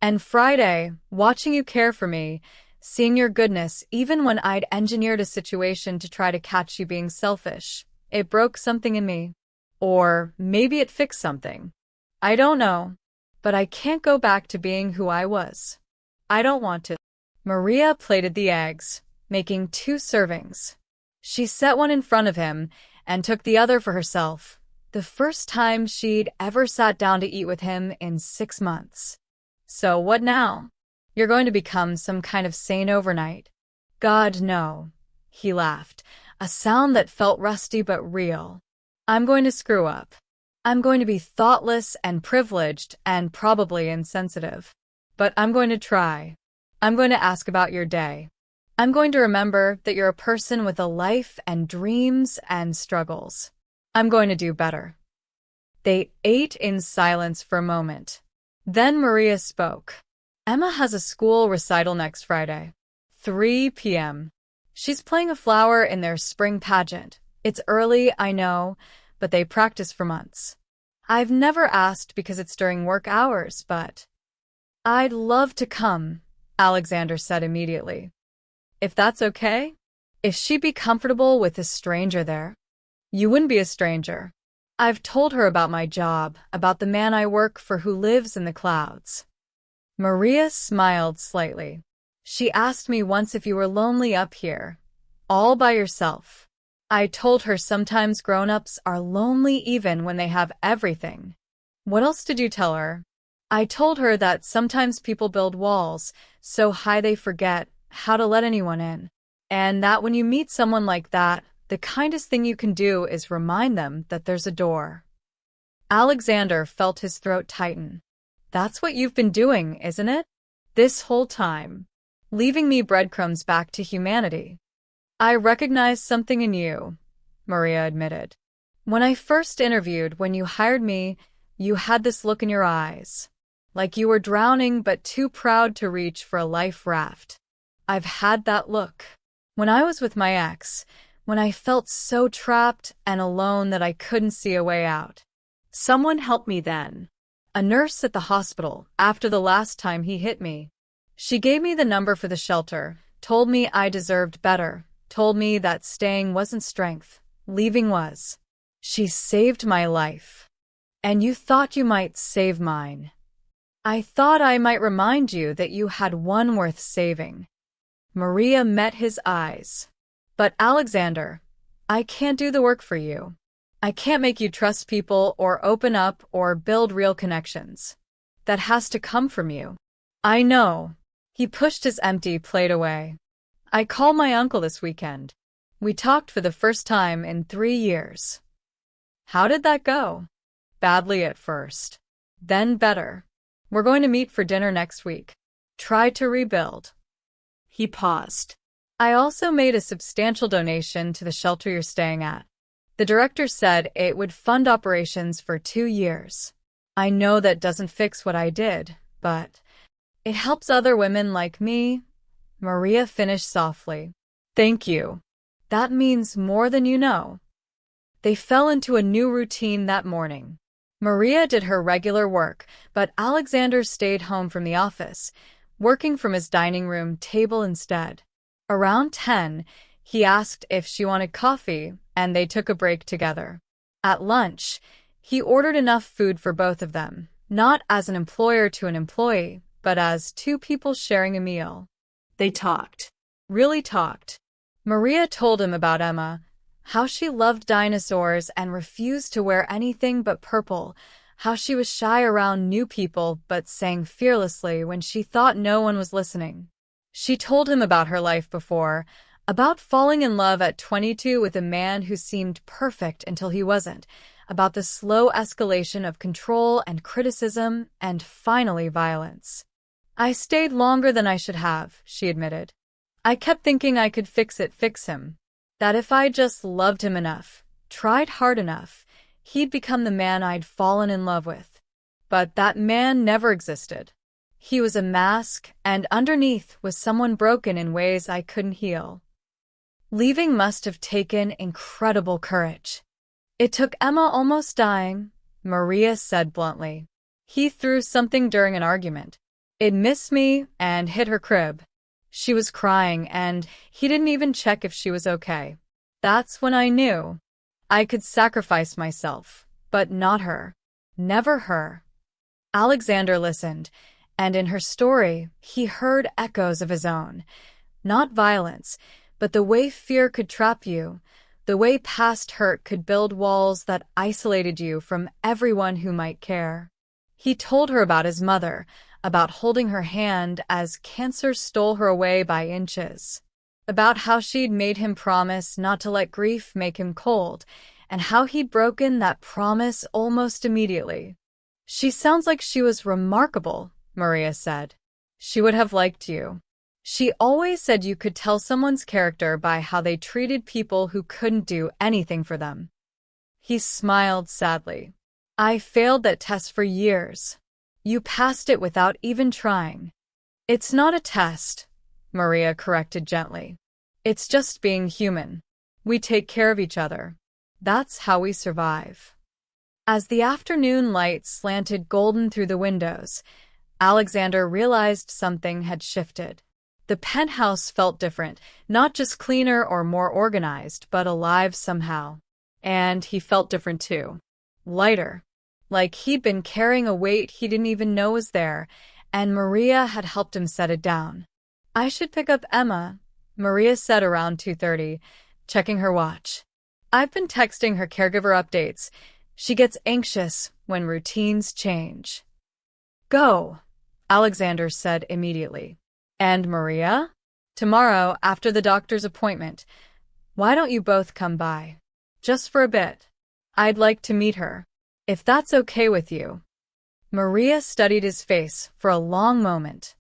And Friday, watching you care for me, seeing your goodness even when I'd engineered a situation to try to catch you being selfish, it broke something in me. Or maybe it fixed something. I don't know. But I can't go back to being who I was. I don't want to. Maria plated the eggs, making 2 servings. She set one in front of him and took the other for herself, the first time she'd ever sat down to eat with him in 6 months. So what now? You're going to become some kind of saint overnight? God, no. He laughed, a sound that felt rusty but real. I'm going to screw up. I'm going to be thoughtless and privileged and probably insensitive. But I'm going to try. I'm going to ask about your day. I'm going to remember that you're a person with a life and dreams and struggles. I'm going to do better. They ate in silence for a moment. Then Maria spoke. Emma has a school recital next Friday, 3 p.m. She's playing a flower in their spring pageant. It's early, I know, but they practice for months. I've never asked because it's during work hours, but I'd love to come, Alexander said immediately. If that's okay? If she'd be comfortable with a stranger there? You wouldn't be a stranger. I've told her about my job, about the man I work for who lives in the clouds. Maria smiled slightly. She asked me once if you were lonely up here, all by yourself. I told her sometimes grown-ups are lonely even when they have everything. What else did you tell her? I told her that sometimes people build walls so high they forget how to let anyone in, and that when you meet someone like that, the kindest thing you can do is remind them that there's a door. Alexander felt his throat tighten. That's what you've been doing, isn't it? This whole time. Leaving me breadcrumbs back to humanity. I recognize something in you, Maria admitted. When I first interviewed, when you hired me, you had this look in your eyes. Like you were drowning but too proud to reach for a life raft. I've had that look. When I was with my ex, when I felt so trapped and alone that I couldn't see a way out. Someone helped me then. A nurse at the hospital, after the last time he hit me. She gave me the number for the shelter, told me I deserved better, told me that staying wasn't strength, leaving was. She saved my life. And you thought you might save mine. I thought I might remind you that you had one worth saving. Maria met his eyes. But Alexander, I can't do the work for you. I can't make you trust people or open up or build real connections. That has to come from you. I know. He pushed his empty plate away. I called my uncle this weekend. We talked for the first time in 3 years. How did that go? Badly at first. Then better. We're going to meet for dinner next week. Try to rebuild. He paused. I also made a substantial donation to the shelter you're staying at. The director said it would fund operations for 2 years. I know that doesn't fix what I did, but it helps other women like me. Maria finished softly. Thank you. That means more than you know. They fell into a new routine that morning. Maria did her regular work, but Alexander stayed home from the office, working from his dining room table instead. Around 10, he asked if she wanted coffee, and they took a break together. At lunch, he ordered enough food for both of them, not as an employer to an employee, but as 2 people sharing a meal. They talked. Really talked. Maria told him about Emma, how she loved dinosaurs and refused to wear anything but purple, how she was shy around new people but sang fearlessly when she thought no one was listening. She told him about her life before, About falling in love at 22 with a man who seemed perfect until he wasn't, about the slow escalation of control and criticism, and finally violence. I stayed longer than I should have, she admitted. I kept thinking I could fix him. That if I just loved him enough, tried hard enough, he'd become the man I'd fallen in love with. But that man never existed. He was a mask, and underneath was someone broken in ways I couldn't heal. Leaving must have taken incredible courage. It took Emma almost dying, Maria said bluntly. He threw something during an argument. It missed me and hit her crib. She was crying, and he didn't even check if she was okay. That's when I knew. I could sacrifice myself, but not her. Never her. Alexander listened, and in her story, he heard echoes of his own. Not violence, but the way fear could trap you, the way past hurt could build walls that isolated you from everyone who might care. He told her about his mother, about holding her hand as cancer stole her away by inches, about how she'd made him promise not to let grief make him cold, and how he'd broken that promise almost immediately. She sounds like she was remarkable, Maria said. She would have liked you. She always said you could tell someone's character by how they treated people who couldn't do anything for them. He smiled sadly. I failed that test for years. You passed it without even trying. It's not a test, Maria corrected gently. It's just being human. We take care of each other. That's how we survive. As the afternoon light slanted golden through the windows, Alexander realized something had shifted. The penthouse felt different, not just cleaner or more organized, but alive somehow. And he felt different too. Lighter. Like he'd been carrying a weight he didn't even know was there, and Maria had helped him set it down. I should pick up Emma, Maria said around 2:30, checking her watch. I've been texting her caregiver updates. She gets anxious when routines change. Go, Alexander said immediately. And Maria? Tomorrow, after the doctor's appointment. Why don't you both come by? Just for a bit. I'd like to meet her. If that's okay with you. Maria studied his face for a long moment.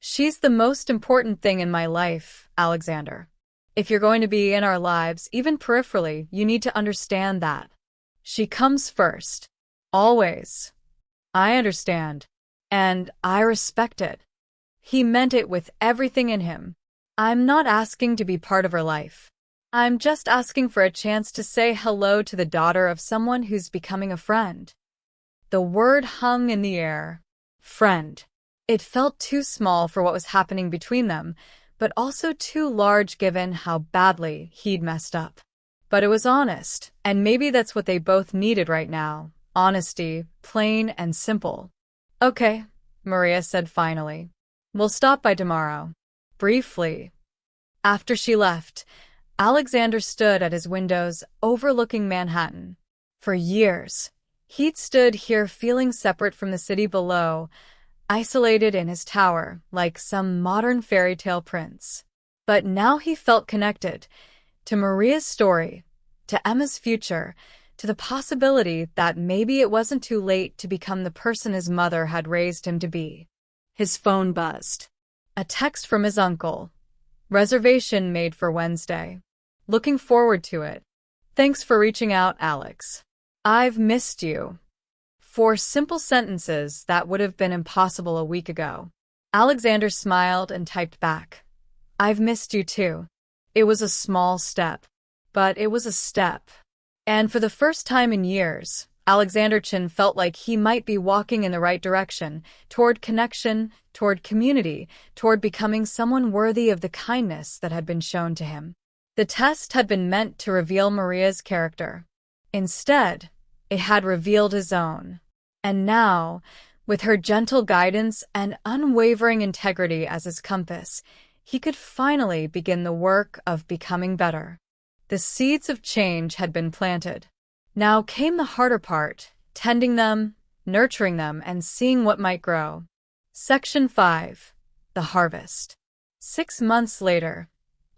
She's the most important thing in my life, Alexander. If you're going to be in our lives, even peripherally, you need to understand that. She comes first. Always. I understand. And I respect it. He meant it with everything in him. I'm not asking to be part of her life. I'm just asking for a chance to say hello to the daughter of someone who's becoming a friend. The word hung in the air. Friend. It felt too small for what was happening between them, but also too large given how badly he'd messed up. But it was honest, and maybe that's what they both needed right now. Honesty, plain and simple. Okay, Maria said finally. We'll stop by tomorrow. Briefly. After she left, Alexander stood at his windows overlooking Manhattan. For years, he'd stood here feeling separate from the city below, isolated in his tower like some modern fairy tale prince. But now he felt connected to Maria's story, to Emma's future, to the possibility that maybe it wasn't too late to become the person his mother had raised him to be. His phone buzzed. A text from his uncle. Reservation made for Wednesday. Looking forward to it. Thanks for reaching out, Alex. I've missed you. 4 simple sentences that would have been impossible a week ago. Alexander smiled and typed back. I've missed you too. It was a small step, but it was a step. And for the first time in years, Alexander Chin felt like he might be walking in the right direction, toward connection, toward community, toward becoming someone worthy of the kindness that had been shown to him. The test had been meant to reveal Maria's character. Instead, it had revealed his own. And now, with her gentle guidance and unwavering integrity as his compass, he could finally begin the work of becoming better. The seeds of change had been planted. Now came the harder part, tending them, nurturing them, and seeing what might grow. Section 5. The Harvest. 6 months later,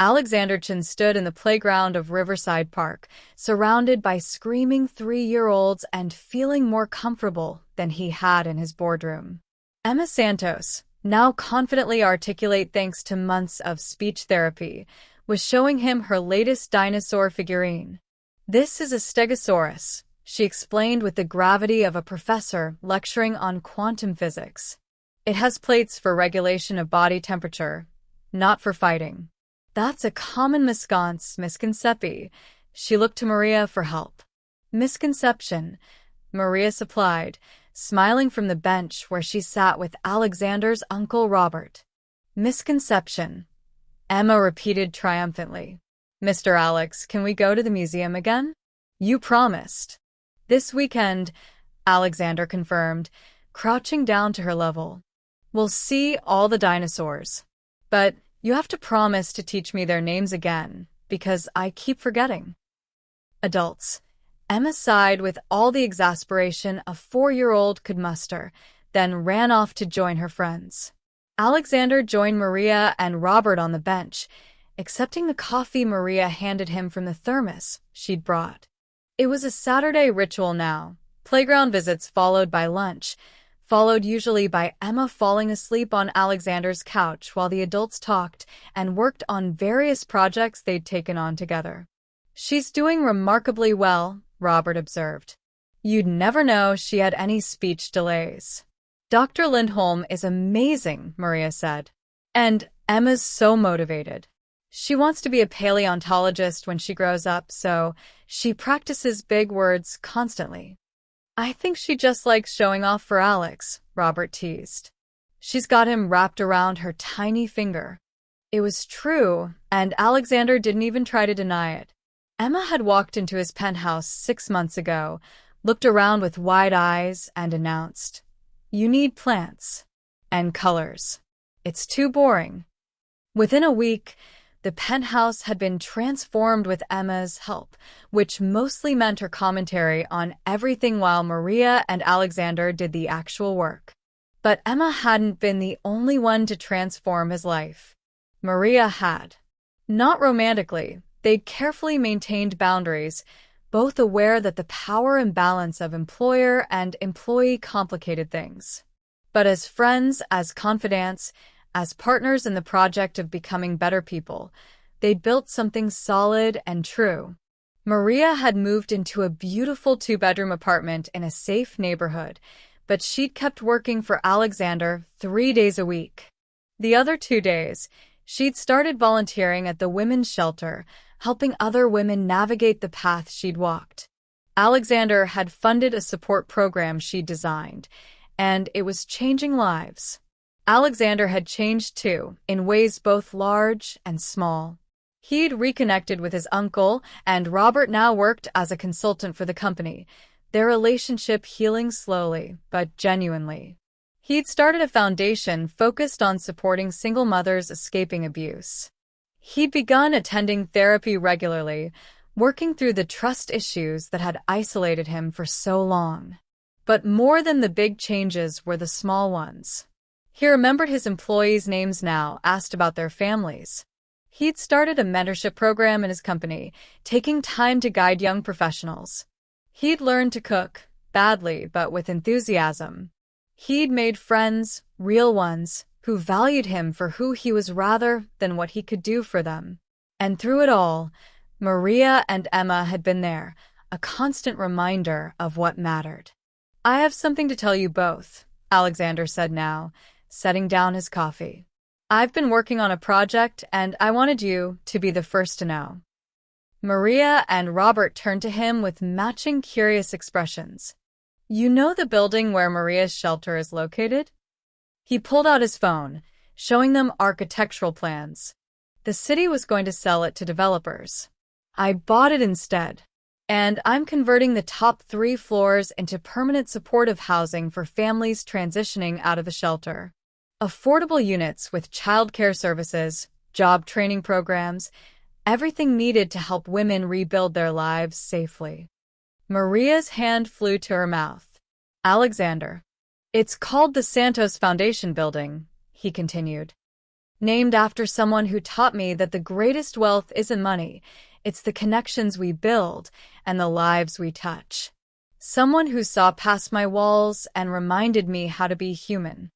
Alexander Chin stood in the playground of Riverside Park, surrounded by screaming 3-year-olds and feeling more comfortable than he had in his boardroom. Emma Santos, now confidently articulate thanks to months of speech therapy, was showing him her latest dinosaur figurine. "This is a stegosaurus," she explained with the gravity of a professor lecturing on quantum physics. "It has plates for regulation of body temperature, not for fighting." "That's a common misconception." She looked to Maria for help. "Misconception," Maria supplied, smiling from the bench where she sat with Alexander's Uncle Robert. "Misconception," Emma repeated triumphantly. "Mr. Alex, can we go to the museum again? You promised." "This weekend," Alexander confirmed, crouching down to her level. "We'll see all the dinosaurs. But you have to promise to teach me their names again, because I keep forgetting." "Adults," Emma sighed with all the exasperation a 4-year-old could muster, then ran off to join her friends. Alexander joined Maria and Robert on the bench, accepting the coffee Maria handed him from the thermos she'd brought. It was a Saturday ritual now, playground visits followed by lunch, followed usually by Emma falling asleep on Alexander's couch while the adults talked and worked on various projects they'd taken on together. "She's doing remarkably well," Robert observed. "You'd never know she had any speech delays." "Dr. Lindholm is amazing," Maria said. "And Emma's so motivated. She wants to be a paleontologist when she grows up, so she practices big words constantly." "I think she just likes showing off for Alex," Robert teased. "She's got him wrapped around her tiny finger." It was true, and Alexander didn't even try to deny it. Emma had walked into his penthouse 6 months ago, looked around with wide eyes, and announced, "You need plants. And colors. It's too boring." Within a week, the penthouse had been transformed with Emma's help, which mostly meant her commentary on everything while Maria and Alexander did the actual work. But Emma hadn't been the only one to transform his life. Maria had. Not romantically, they'd carefully maintained boundaries, both aware that the power imbalance of employer and employee complicated things. But as friends, as confidants, as partners in the project of becoming better people, they'd built something solid and true. Maria had moved into a beautiful 2-bedroom apartment in a safe neighborhood, but she'd kept working for Alexander 3 days a week. The other 2 days, she'd started volunteering at the women's shelter, helping other women navigate the path she'd walked. Alexander had funded a support program she'd designed, and it was changing lives. Alexander had changed too, in ways both large and small. He'd reconnected with his uncle, and Robert now worked as a consultant for the company, their relationship healing slowly but genuinely. He'd started a foundation focused on supporting single mothers escaping abuse. He'd begun attending therapy regularly, working through the trust issues that had isolated him for so long. But more than the big changes were the small ones. He remembered his employees' names now, asked about their families. He'd started a mentorship program in his company, taking time to guide young professionals. He'd learned to cook, badly but with enthusiasm. He'd made friends, real ones, who valued him for who he was rather than what he could do for them. And through it all, Maria and Emma had been there, a constant reminder of what mattered. "I have something to tell you both," Alexander said now, setting down his coffee. "I've been working on a project, and I wanted you to be the first to know." Maria and Robert turned to him with matching curious expressions. "You know the building where Maria's shelter is located?" He pulled out his phone, showing them architectural plans. The city was going to sell it to developers. "I bought it instead. And I'm converting the top 3 floors into permanent supportive housing for families transitioning out of the shelter. Affordable units with childcare services, job training programs, everything needed to help women rebuild their lives safely." Maria's hand flew to her mouth. "Alexander. It's called the Santos Foundation Building," he continued. Named after someone who taught me that the greatest wealth isn't money, it's the connections we build and the lives we touch. Someone who saw past my walls and reminded me how to be human.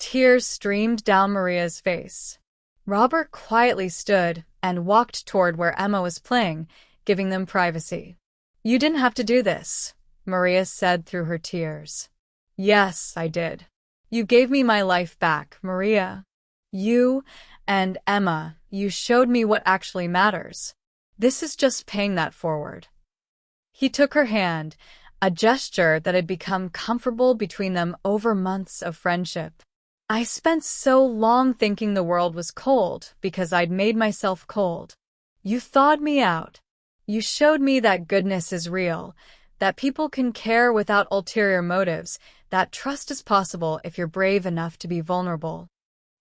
Tears streamed down Maria's face. Robert quietly stood and walked toward where Emma was playing, giving them privacy. You didn't have to do this, Maria said through her tears. Yes, I did. You gave me my life back, Maria. You and Emma, you showed me what actually matters. This is just paying that forward. He took her hand, a gesture that had become comfortable between them over months of friendship. I spent so long thinking the world was cold because I'd made myself cold. You thawed me out. You showed me that goodness is real, that people can care without ulterior motives, that trust is possible if you're brave enough to be vulnerable.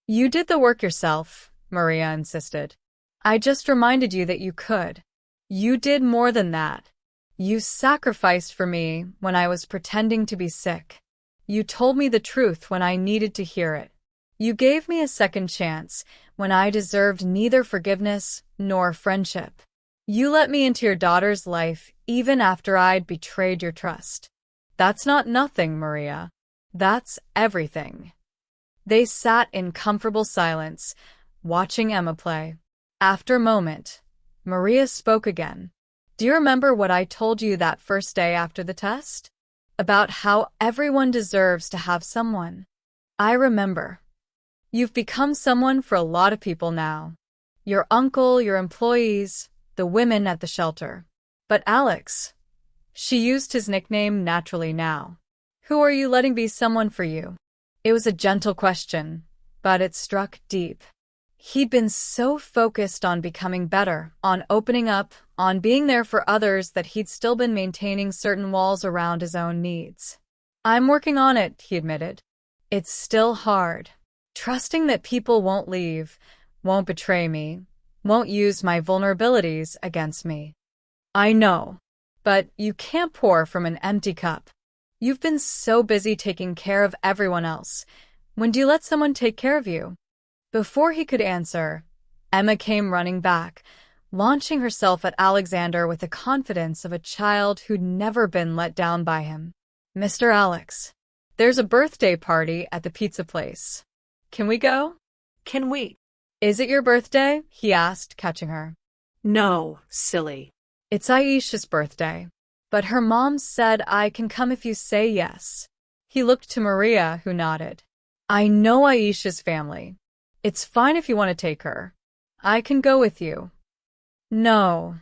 You did the work yourself, Maria insisted. I just reminded you that you could. You did more than that. You sacrificed for me when I was pretending to be sick. You told me the truth when I needed to hear it. You gave me a second chance when I deserved neither forgiveness nor friendship. You let me into your daughter's life even after I'd betrayed your trust. That's not nothing, Maria. That's everything. They sat in comfortable silence, watching Emma play. After a moment, Maria spoke again. Do you remember what I told you that first day after the test? About how everyone deserves to have someone. I remember. You've become someone for a lot of people now. Your uncle, your employees, the women at the shelter. But Alex, she used his nickname naturally now. Who are you letting be someone for you? It was a gentle question, but it struck deep. He'd been so focused on becoming better, on opening up, on being there for others that he'd still been maintaining certain walls around his own needs. I'm working on it, he admitted. It's still hard. Trusting that people won't leave, won't betray me, won't use my vulnerabilities against me. I know, but you can't pour from an empty cup. You've been so busy taking care of everyone else. When do you let someone take care of you? Before he could answer, Emma came running back, launching herself at Alexander with the confidence of a child who'd never been let down by him. Mr. Alex, there's a birthday party at the pizza place. Can we go? Can we? Is it your birthday? He asked, catching her. No, silly. It's Aisha's birthday, but her mom said I can come if you say yes. He looked to Maria, who nodded. I know Aisha's family. It's fine if you want to take her. I can go with you. No,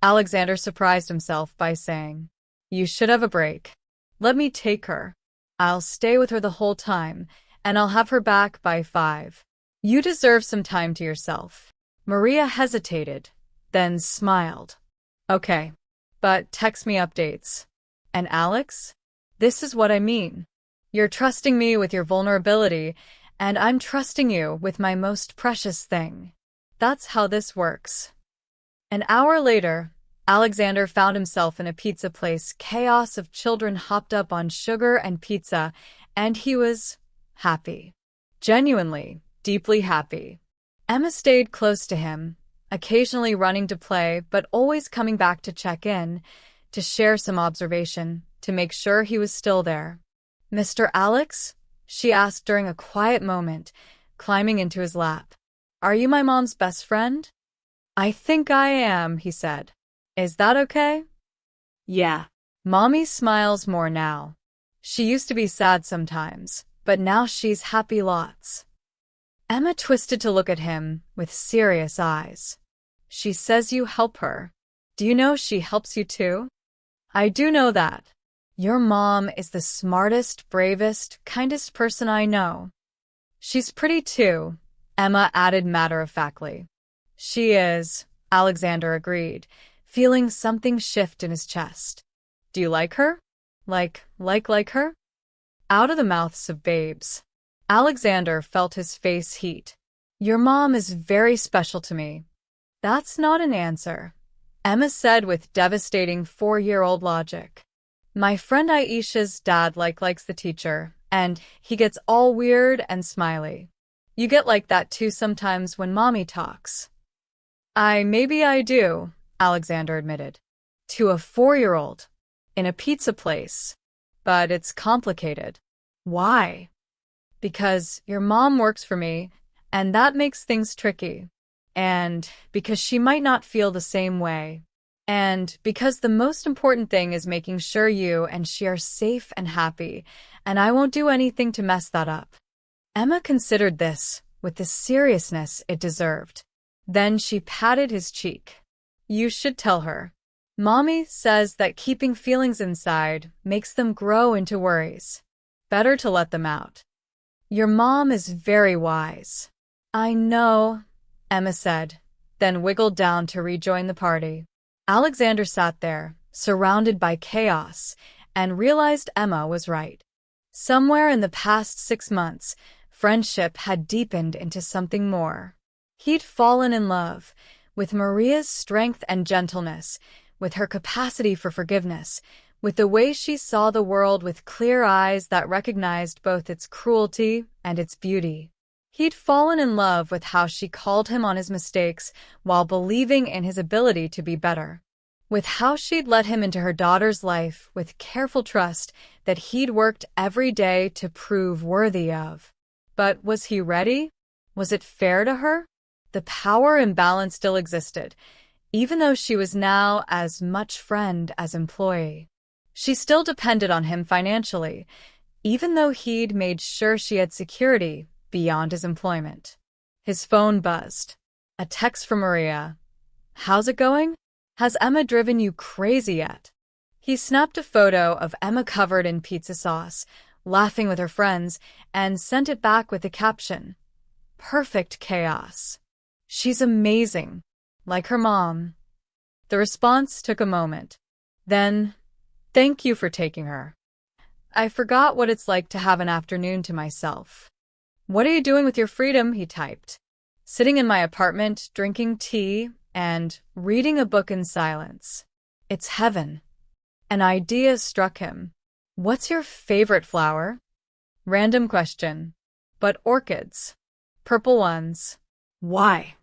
Alexander surprised himself by saying. You should have a break. Let me take her. I'll stay with her the whole time, and I'll have her back by 5. You deserve some time to yourself. Maria hesitated, then smiled. Okay, but text me updates. And Alex, this is what I mean. You're trusting me with your vulnerability, and I'm trusting you with my most precious thing. That's how this works. An hour later, Alexander found himself in a pizza place, chaos of children hopped up on sugar and pizza, and he was happy. Genuinely, deeply happy. Emma stayed close to him, occasionally running to play, but always coming back to check in, to share some observation, to make sure he was still there. Mr. Alex? She asked during a quiet moment, climbing into his lap. Are you my mom's best friend? I think I am, he said. Is that okay? Yeah. Mommy smiles more now. She used to be sad sometimes, but now she's happy lots. Emma twisted to look at him with serious eyes. She says you help her. Do you know she helps you too? I do know that. Your mom is the smartest, bravest, kindest person I know. She's pretty too, Emma added matter-of-factly. She is, Alexander agreed, feeling something shift in his chest. Do you like her? Like her? Out of the mouths of babes. Alexander felt his face heat. Your mom is very special to me. That's not an answer, Emma said with devastating 4-year-old logic. My friend Aisha's dad likes the teacher, and he gets all weird and smiley. You get like that too sometimes when mommy talks. Maybe I do, Alexander admitted. To a 4-year-old. In a pizza place. But it's complicated. Why? Because your mom works for me, and that makes things tricky. And because she might not feel the same way. And because the most important thing is making sure you and she are safe and happy, and I won't do anything to mess that up. Emma considered this with the seriousness it deserved. Then she patted his cheek. You should tell her. Mommy says that keeping feelings inside makes them grow into worries. Better to let them out. Your mom is very wise. I know, Emma said, then wiggled down to rejoin the party. Alexander sat there, surrounded by chaos, and realized Emma was right. Somewhere in the past 6 months, friendship had deepened into something more. He'd fallen in love with Maria's strength and gentleness, with her capacity for forgiveness, with the way she saw the world with clear eyes that recognized both its cruelty and its beauty. He'd fallen in love with how she called him on his mistakes while believing in his ability to be better. With how she'd let him into her daughter's life with careful trust that he'd worked every day to prove worthy of. But was he ready? Was it fair to her? The power imbalance still existed, even though she was now as much friend as employee. She still depended on him financially, even though he'd made sure she had security beyond his employment. His phone buzzed. A text from Maria. How's it going? Has Emma driven you crazy yet? He snapped a photo of Emma covered in pizza sauce, laughing with her friends, and sent it back with the caption, Perfect chaos. She's amazing, like her mom. The response took a moment. Then, thank you for taking her. I forgot what it's like to have an afternoon to myself. What are you doing with your freedom? He typed. Sitting in my apartment, drinking tea, and reading a book in silence. It's heaven. An idea struck him. What's your favorite flower? Random question. But orchids. Purple ones. Why?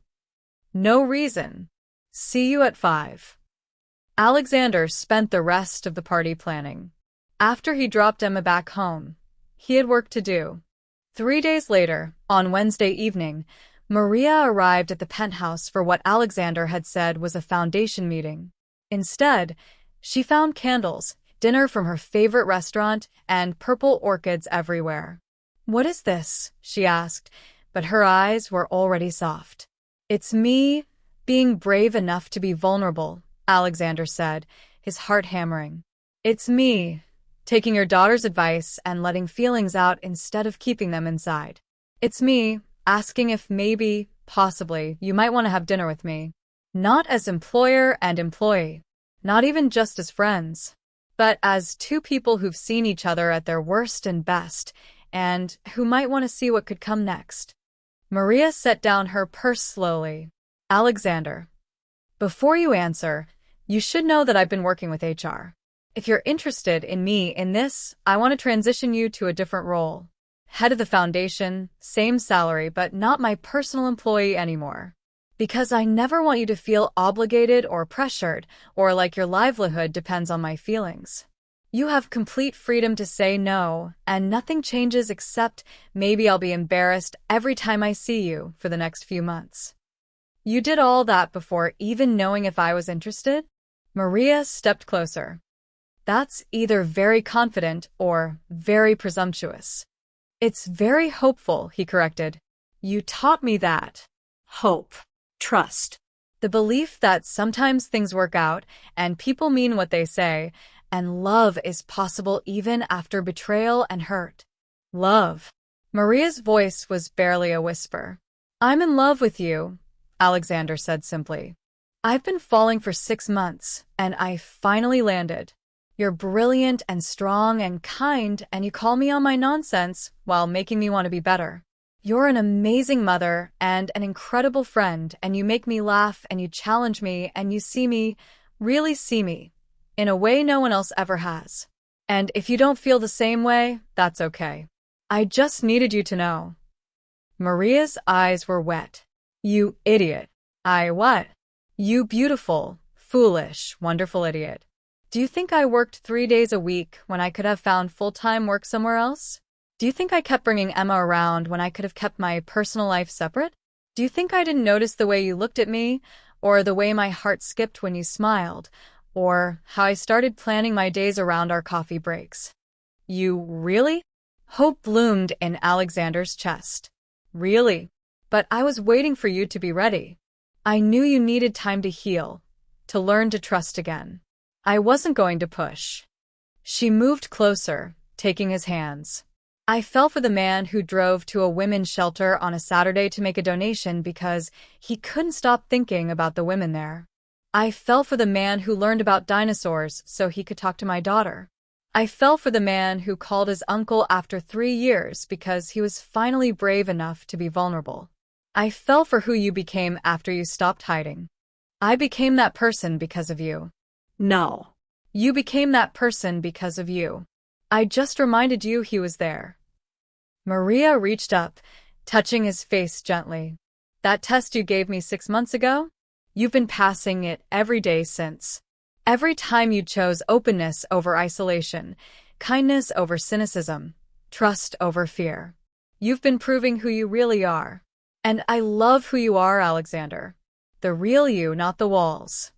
No reason. See you at 5. Alexander spent the rest of the party planning. After he dropped Emma back home, he had work to do. 3 days later, on Wednesday evening, Maria arrived at the penthouse for what Alexander had said was a foundation meeting. Instead, she found candles, dinner from her favorite restaurant, and purple orchids everywhere. What is this? She asked, but her eyes were already soft. It's me, being brave enough to be vulnerable, Alexander said, his heart hammering. It's me, taking your daughter's advice and letting feelings out instead of keeping them inside. It's me, asking if maybe, possibly, you might want to have dinner with me. Not as employer and employee, not even just as friends, but as two people who've seen each other at their worst and best, and who might want to see what could come next. Maria set down her purse slowly. Alexander, before you answer, you should know that I've been working with HR. If you're interested in me in this, I want to transition you to a different role. Head of the foundation, same salary, but not my personal employee anymore. Because I never want you to feel obligated or pressured, or like your livelihood depends on my feelings. You have complete freedom to say no, and nothing changes except maybe I'll be embarrassed every time I see you for the next few months. You did all that before even knowing if I was interested? Maria stepped closer. That's either very confident or very presumptuous. It's very hopeful, he corrected. You taught me that. Hope. Trust. The belief that sometimes things work out and people mean what they say, and love is possible even after betrayal and hurt. Love. Maria's voice was barely a whisper. I'm in love with you, Alexander said simply. I've been falling for 6 months, and I finally landed. You're brilliant and strong and kind, and you call me on my nonsense while making me want to be better. You're an amazing mother and an incredible friend, and you make me laugh and you challenge me and you see me, really see me, in a way no one else ever has. And if you don't feel the same way, that's okay. I just needed you to know. Maria's eyes were wet. You idiot. I what? You beautiful, foolish, wonderful idiot. Do you think I worked 3 days a week when I could have found full-time work somewhere else? Do you think I kept bringing Emma around when I could have kept my personal life separate? Do you think I didn't notice the way you looked at me, or the way my heart skipped when you smiled, or how I started planning my days around our coffee breaks? You really? Hope bloomed in Alexander's chest. Really? But I was waiting for you to be ready. I knew you needed time to heal, to learn to trust again. I wasn't going to push. She moved closer, taking his hands. I fell for the man who drove to a women's shelter on a Saturday to make a donation because he couldn't stop thinking about the women there. I fell for the man who learned about dinosaurs so he could talk to my daughter. I fell for the man who called his uncle after 3 years because he was finally brave enough to be vulnerable. I fell for who you became after you stopped hiding. I became that person because of you. No. You became that person because of you. I just reminded you he was there. Maria reached up, touching his face gently. That test you gave me 6 months ago? You've been passing it every day since. Every time you chose openness over isolation, kindness over cynicism, trust over fear. You've been proving who you really are. And I love who you are, Alexander. The real you, not the walls.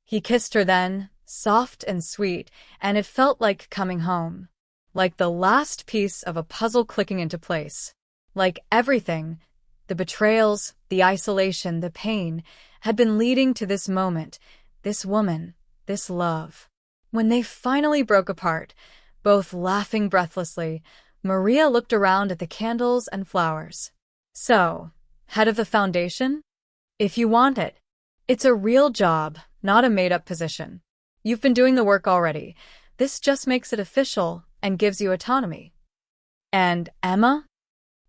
He kissed her then, soft and sweet, and it felt like coming home. Like the last piece of a puzzle clicking into place. Like everything, the betrayals, the isolation, the pain, had been leading to this moment, this woman, this love. When they finally broke apart, both laughing breathlessly, Maria looked around at the candles and flowers. So, head of the foundation? If you want it. It's a real job, not a made-up position. You've been doing the work already. This just makes it official and gives you autonomy. And Emma?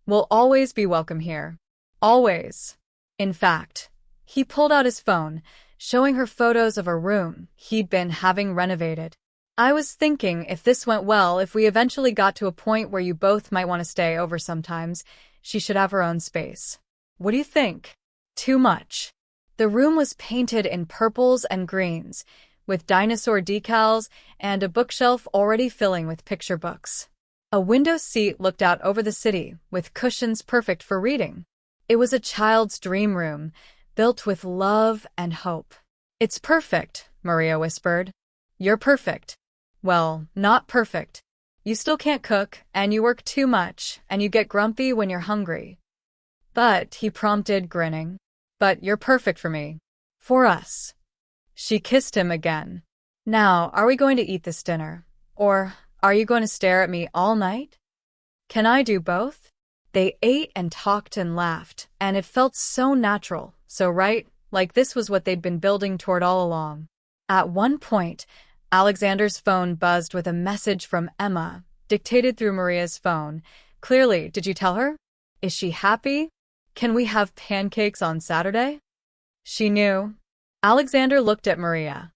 Will always be welcome here. Always. In fact, he pulled out his phone, showing her photos of a room he'd been having renovated. I was thinking if this went well, if we eventually got to a point where you both might want to stay over sometimes, she should have her own space. What do you think? Too much. The room was painted in purples and greens, with dinosaur decals and a bookshelf already filling with picture books. A window seat looked out over the city, with cushions perfect for reading. It was a child's dream room, built with love and hope. It's perfect, Maria whispered. You're perfect. Well, not perfect. You still can't cook, and you work too much, and you get grumpy when you're hungry. But, he prompted, grinning. But you're perfect for me. For us. She kissed him again. Now, are we going to eat this dinner? Or are you going to stare at me all night? Can I do both? They ate and talked and laughed, and it felt so natural, so right, like this was what they'd been building toward all along. At one point, Alexander's phone buzzed with a message from Emma, dictated through Maria's phone. Clearly, did you tell her? Is she happy? Can we have pancakes on Saturday? She knew. Alexander looked at Maria.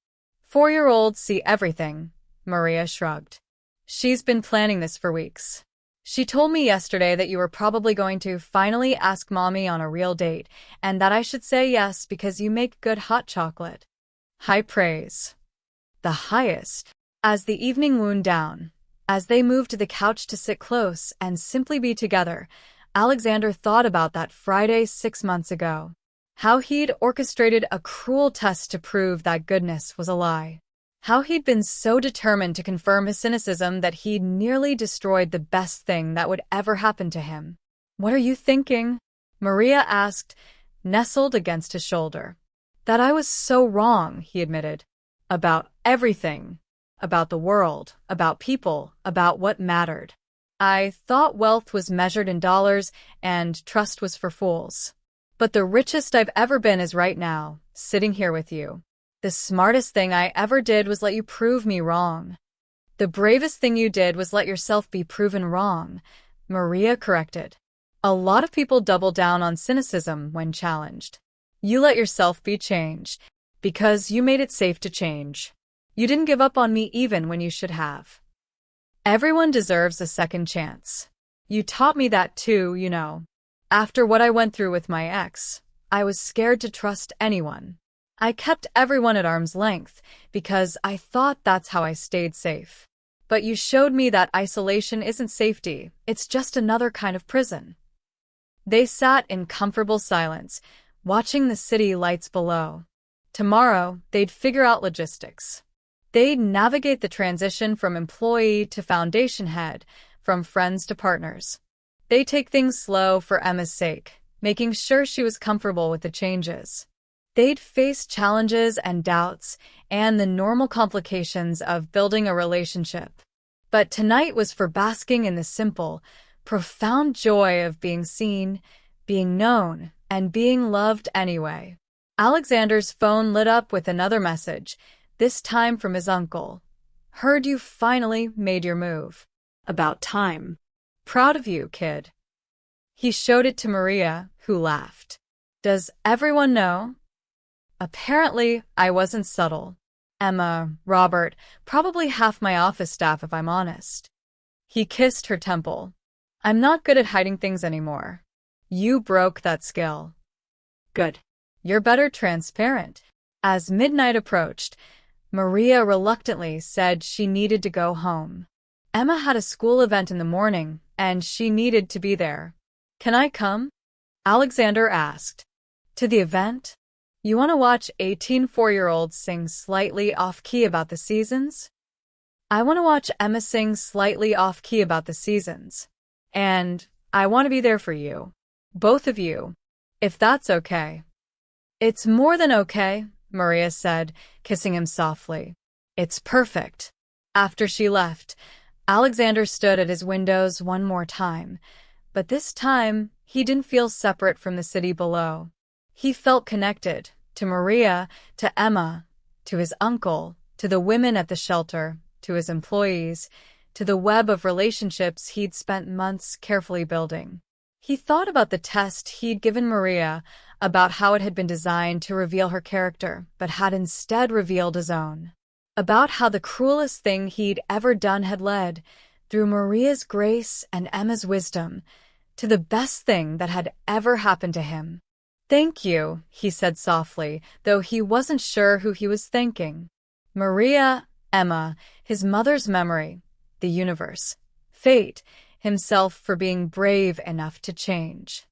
4-year-olds see everything, Maria shrugged. She's been planning this for weeks. She told me yesterday that you were probably going to finally ask Mommy on a real date, and that I should say yes because you make good hot chocolate. High praise. The highest. As the evening wound down, as they moved to the couch to sit close and simply be together, Alexander thought about that Friday 6 months ago. How he'd orchestrated a cruel test to prove that goodness was a lie. How he'd been so determined to confirm his cynicism that he'd nearly destroyed the best thing that would ever happen to him. What are you thinking? Maria asked, nestled against his shoulder. That I was so wrong, he admitted. About everything. About the world, about people, about what mattered. I thought wealth was measured in dollars and trust was for fools. But the richest I've ever been is right now, sitting here with you. The smartest thing I ever did was let you prove me wrong. The bravest thing you did was let yourself be proven wrong, Maria corrected. A lot of people double down on cynicism when challenged. You let yourself be changed, because you made it safe to change. You didn't give up on me even when you should have. Everyone deserves a second chance. You taught me that too, you know. After what I went through with my ex, I was scared to trust anyone. I kept everyone at arm's length because I thought that's how I stayed safe. But you showed me that isolation isn't safety, it's just another kind of prison. They sat in comfortable silence, watching the city lights below. Tomorrow, they'd figure out logistics. They'd navigate the transition from employee to foundation head, from friends to partners. They'd take things slow for Emma's sake, making sure she was comfortable with the changes. They'd face challenges and doubts and the normal complications of building a relationship. But tonight was for basking in the simple, profound joy of being seen, being known, and being loved anyway. Alexander's phone lit up with another message, this time from his uncle. Heard you finally made your move. About time. Proud of you, kid. He showed it to Maria, who laughed. Does everyone know? Apparently, I wasn't subtle. Emma, Robert, probably half my office staff if I'm honest. He kissed her temple. I'm not good at hiding things anymore. You broke that skill. Good. You're better transparent. As midnight approached, Maria reluctantly said she needed to go home. Emma had a school event in the morning, and she needed to be there. Can I come? Alexander asked. To the event? You want to watch 18 four-year-olds sing slightly off-key about the seasons? I want to watch Emma sing slightly off-key about the seasons. And I want to be there for you. Both of you. If that's okay. It's more than okay, Maria said, kissing him softly. It's perfect. After she left, Alexander stood at his windows one more time, but this time he didn't feel separate from the city below. He felt connected to Maria, to Emma, to his uncle, to the women at the shelter, to his employees, to the web of relationships he'd spent months carefully building. He thought about the test he'd given Maria, about how it had been designed to reveal her character, but had instead revealed his own. About how the cruelest thing he'd ever done had led, through Maria's grace and Emma's wisdom, to the best thing that had ever happened to him. Thank you, he said softly, though he wasn't sure who he was thanking. Maria, Emma, his mother's memory, the universe, fate, himself for being brave enough to change.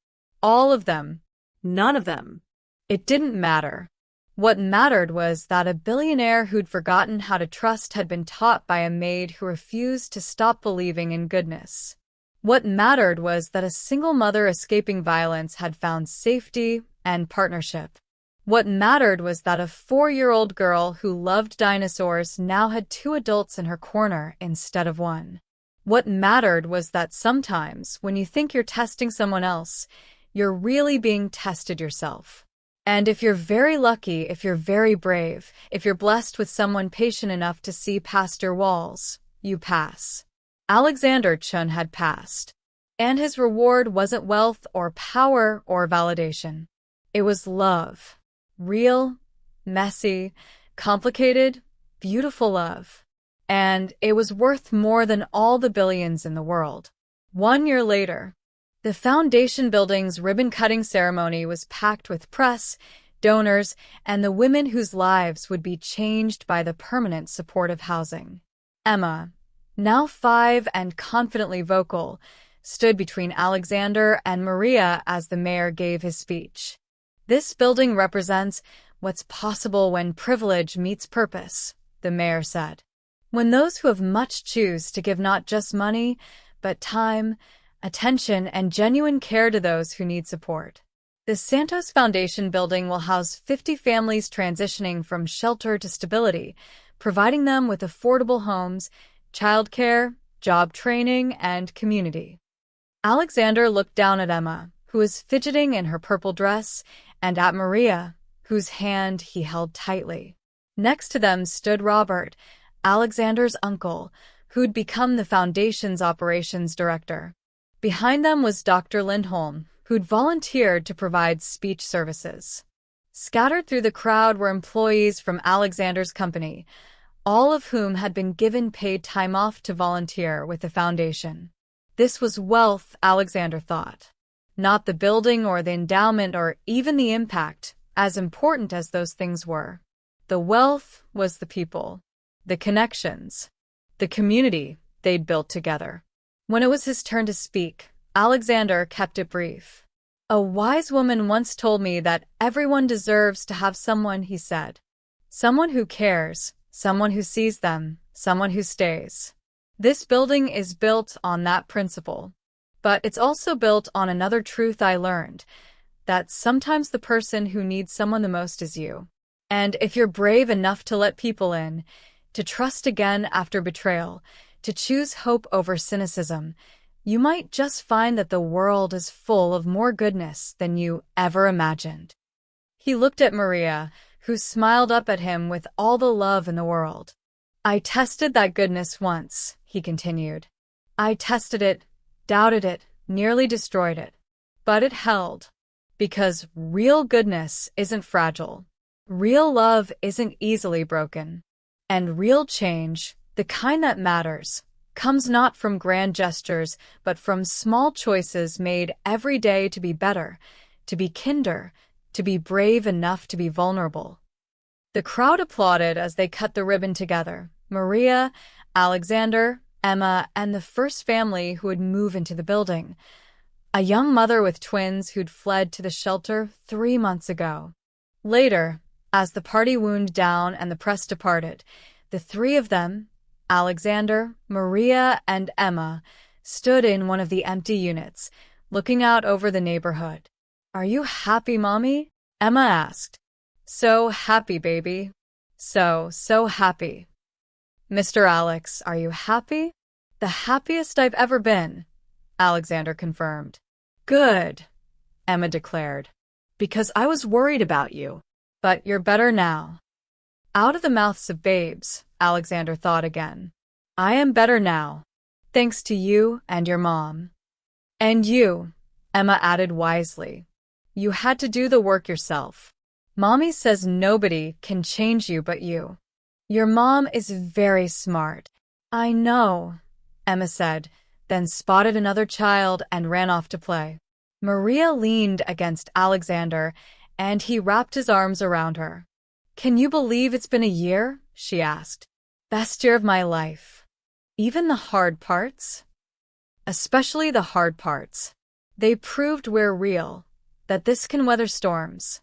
All of them. None of them. It didn't matter. What mattered was that a billionaire who'd forgotten how to trust had been taught by a maid who refused to stop believing in goodness. What mattered was that a single mother escaping violence had found safety and partnership. What mattered was that a 4-year-old girl who loved dinosaurs now had 2 adults in her corner instead of 1. What mattered was that sometimes, when you think you're testing someone else, you're really being tested yourself. And if you're very lucky, if you're very brave, if you're blessed with someone patient enough to see past your walls, you pass. Alexander Chun had passed. And his reward wasn't wealth or power or validation. It was love. Real, messy, complicated, beautiful love. And it was worth more than all the billions in the world. 1 year later, the foundation building's ribbon-cutting ceremony was packed with press, donors, and the women whose lives would be changed by the permanent supportive housing. Emma, now 5 and confidently vocal, stood between Alexander and Maria as the mayor gave his speech. This building represents what's possible when privilege meets purpose, the mayor said. When those who have much choose to give not just money, but time, attention, and genuine care to those who need support. The Santos Foundation building will house 50 families transitioning from shelter to stability, providing them with affordable homes, childcare, job training, and community. Alexander looked down at Emma, who was fidgeting in her purple dress, and at Maria, whose hand he held tightly. Next to them stood Robert, Alexander's uncle, who'd become the foundation's operations director. Behind them was Dr. Lindholm, who'd volunteered to provide speech services. Scattered through the crowd were employees from Alexander's company, all of whom had been given paid time off to volunteer with the foundation. This was wealth, Alexander thought. Not the building or the endowment or even the impact, as important as those things were. The wealth was the people, the connections, the community they'd built together. When it was his turn to speak, Alexander kept it brief. A wise woman once told me that everyone deserves to have someone, he said. Someone who cares, someone who sees them, someone who stays. This building is built on that principle. But it's also built on another truth I learned, that sometimes the person who needs someone the most is you. And if you're brave enough to let people in, to trust again after betrayal, to choose hope over cynicism, you might just find that the world is full of more goodness than you ever imagined. He looked at Maria, who smiled up at him with all the love in the world. I tested that goodness once, he continued. I tested it, doubted it, nearly destroyed it. But it held. Because real goodness isn't fragile. Real love isn't easily broken. And real change, the kind that matters, comes not from grand gestures, but from small choices made every day to be better, to be kinder, to be brave enough to be vulnerable. The crowd applauded as they cut the ribbon together. Maria, Alexander, Emma, and the first family who would move into the building. A young mother with twins who'd fled to the shelter 3 months ago. Later, as the party wound down and the press departed, the three of them, Alexander, Maria, and Emma, stood in one of the empty units, looking out over the neighborhood. Are you happy, Mommy? Emma asked. So happy, baby. So happy. Mr. Alex, are you happy? The happiest I've ever been, Alexander confirmed. Good, Emma declared. Because I was worried about you. But you're better now. Out of the mouths of babes, Alexander thought again. I am better now, thanks to you and your mom. And you, Emma added wisely. You had to do the work yourself. Mommy says nobody can change you but you. Your mom is very smart. I know, Emma said, then spotted another child and ran off to play. Maria leaned against Alexander, and he wrapped his arms around her. Can you believe it's been a year? She asked. Best year of my life. Even the hard parts? Especially the hard parts. They proved we're real, that this can weather storms.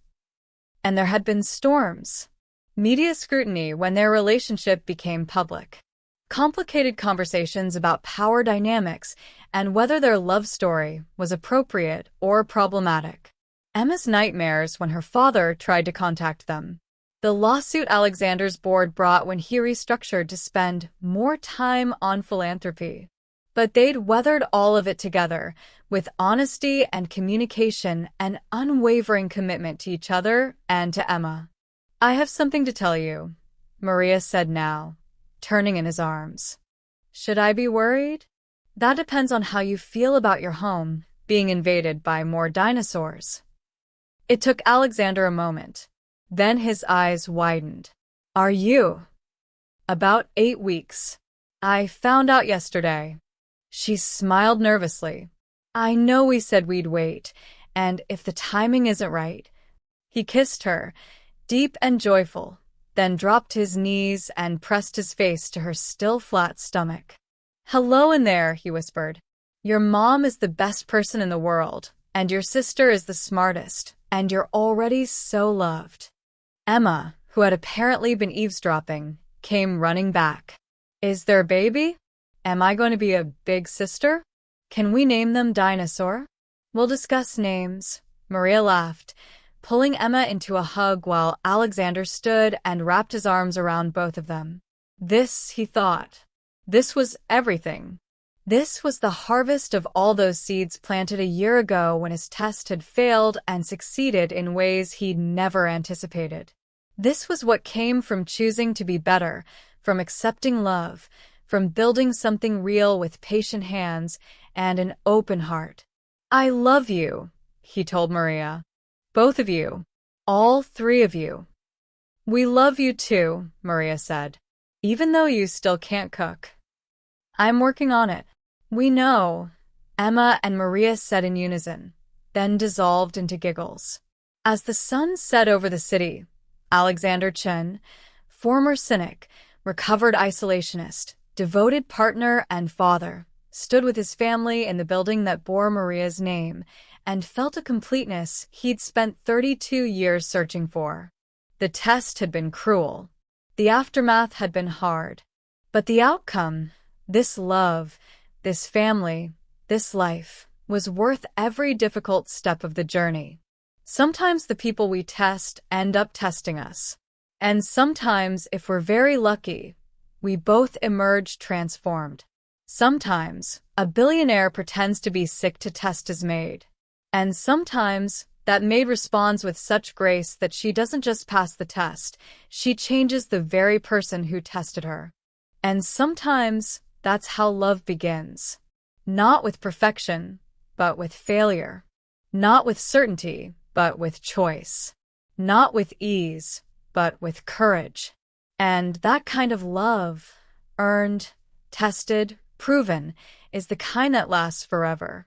And there had been storms. Media scrutiny when their relationship became public. Complicated conversations about power dynamics and whether their love story was appropriate or problematic. Emma's nightmares when her father tried to contact them. The lawsuit Alexander's board brought when he restructured to spend more time on philanthropy. But they'd weathered all of it together, with honesty and communication and unwavering commitment to each other and to Emma. I have something to tell you, Maria said now, turning in his arms. Should I be worried? That depends on how you feel about your home being invaded by more dinosaurs. It took Alexander a moment. Then his eyes widened. Are you? About 8 weeks. I found out yesterday. She smiled nervously. I know we said we'd wait, and if the timing isn't right. He kissed her, deep and joyful, then dropped his knees and pressed his face to her still flat stomach. Hello in there, he whispered. Your mom is the best person in the world, and your sister is the smartest, and you're already so loved. Emma, who had apparently been eavesdropping, came running back. Is there a baby? Am I going to be a big sister? Can we name them Dinosaur? We'll discuss names, Maria laughed, pulling Emma into a hug while Alexander stood and wrapped his arms around both of them. This, he thought. This was everything. This was the harvest of all those seeds planted a year ago when his test had failed and succeeded in ways he'd never anticipated. This was what came from choosing to be better, from accepting love, from building something real with patient hands and an open heart. I love you, he told Maria. Both of you. All 3 of you. We love you too, Maria said, even though you still can't cook. I'm working on it. We know, Emma and Maria said in unison. then dissolved into giggles. As the sun set over the city, Alexander Chen, former cynic, recovered isolationist, devoted partner and father, stood with his family in the building that bore Maria's name and felt a completeness he'd spent 32 years searching for. The test had been cruel. The aftermath had been hard. But the outcome, this love, this family, this life, was worth every difficult step of the journey. Sometimes the people we test end up testing us. And sometimes, if we're very lucky, we both emerge transformed. Sometimes, a billionaire pretends to be sick to test his maid. And sometimes, that maid responds with such grace that she doesn't just pass the test, she changes the very person who tested her. And sometimes, that's how love begins. Not with perfection, but with failure. Not with certainty, but with choice. Not with ease, but with courage. And that kind of love, earned, tested, proven, is the kind that lasts forever.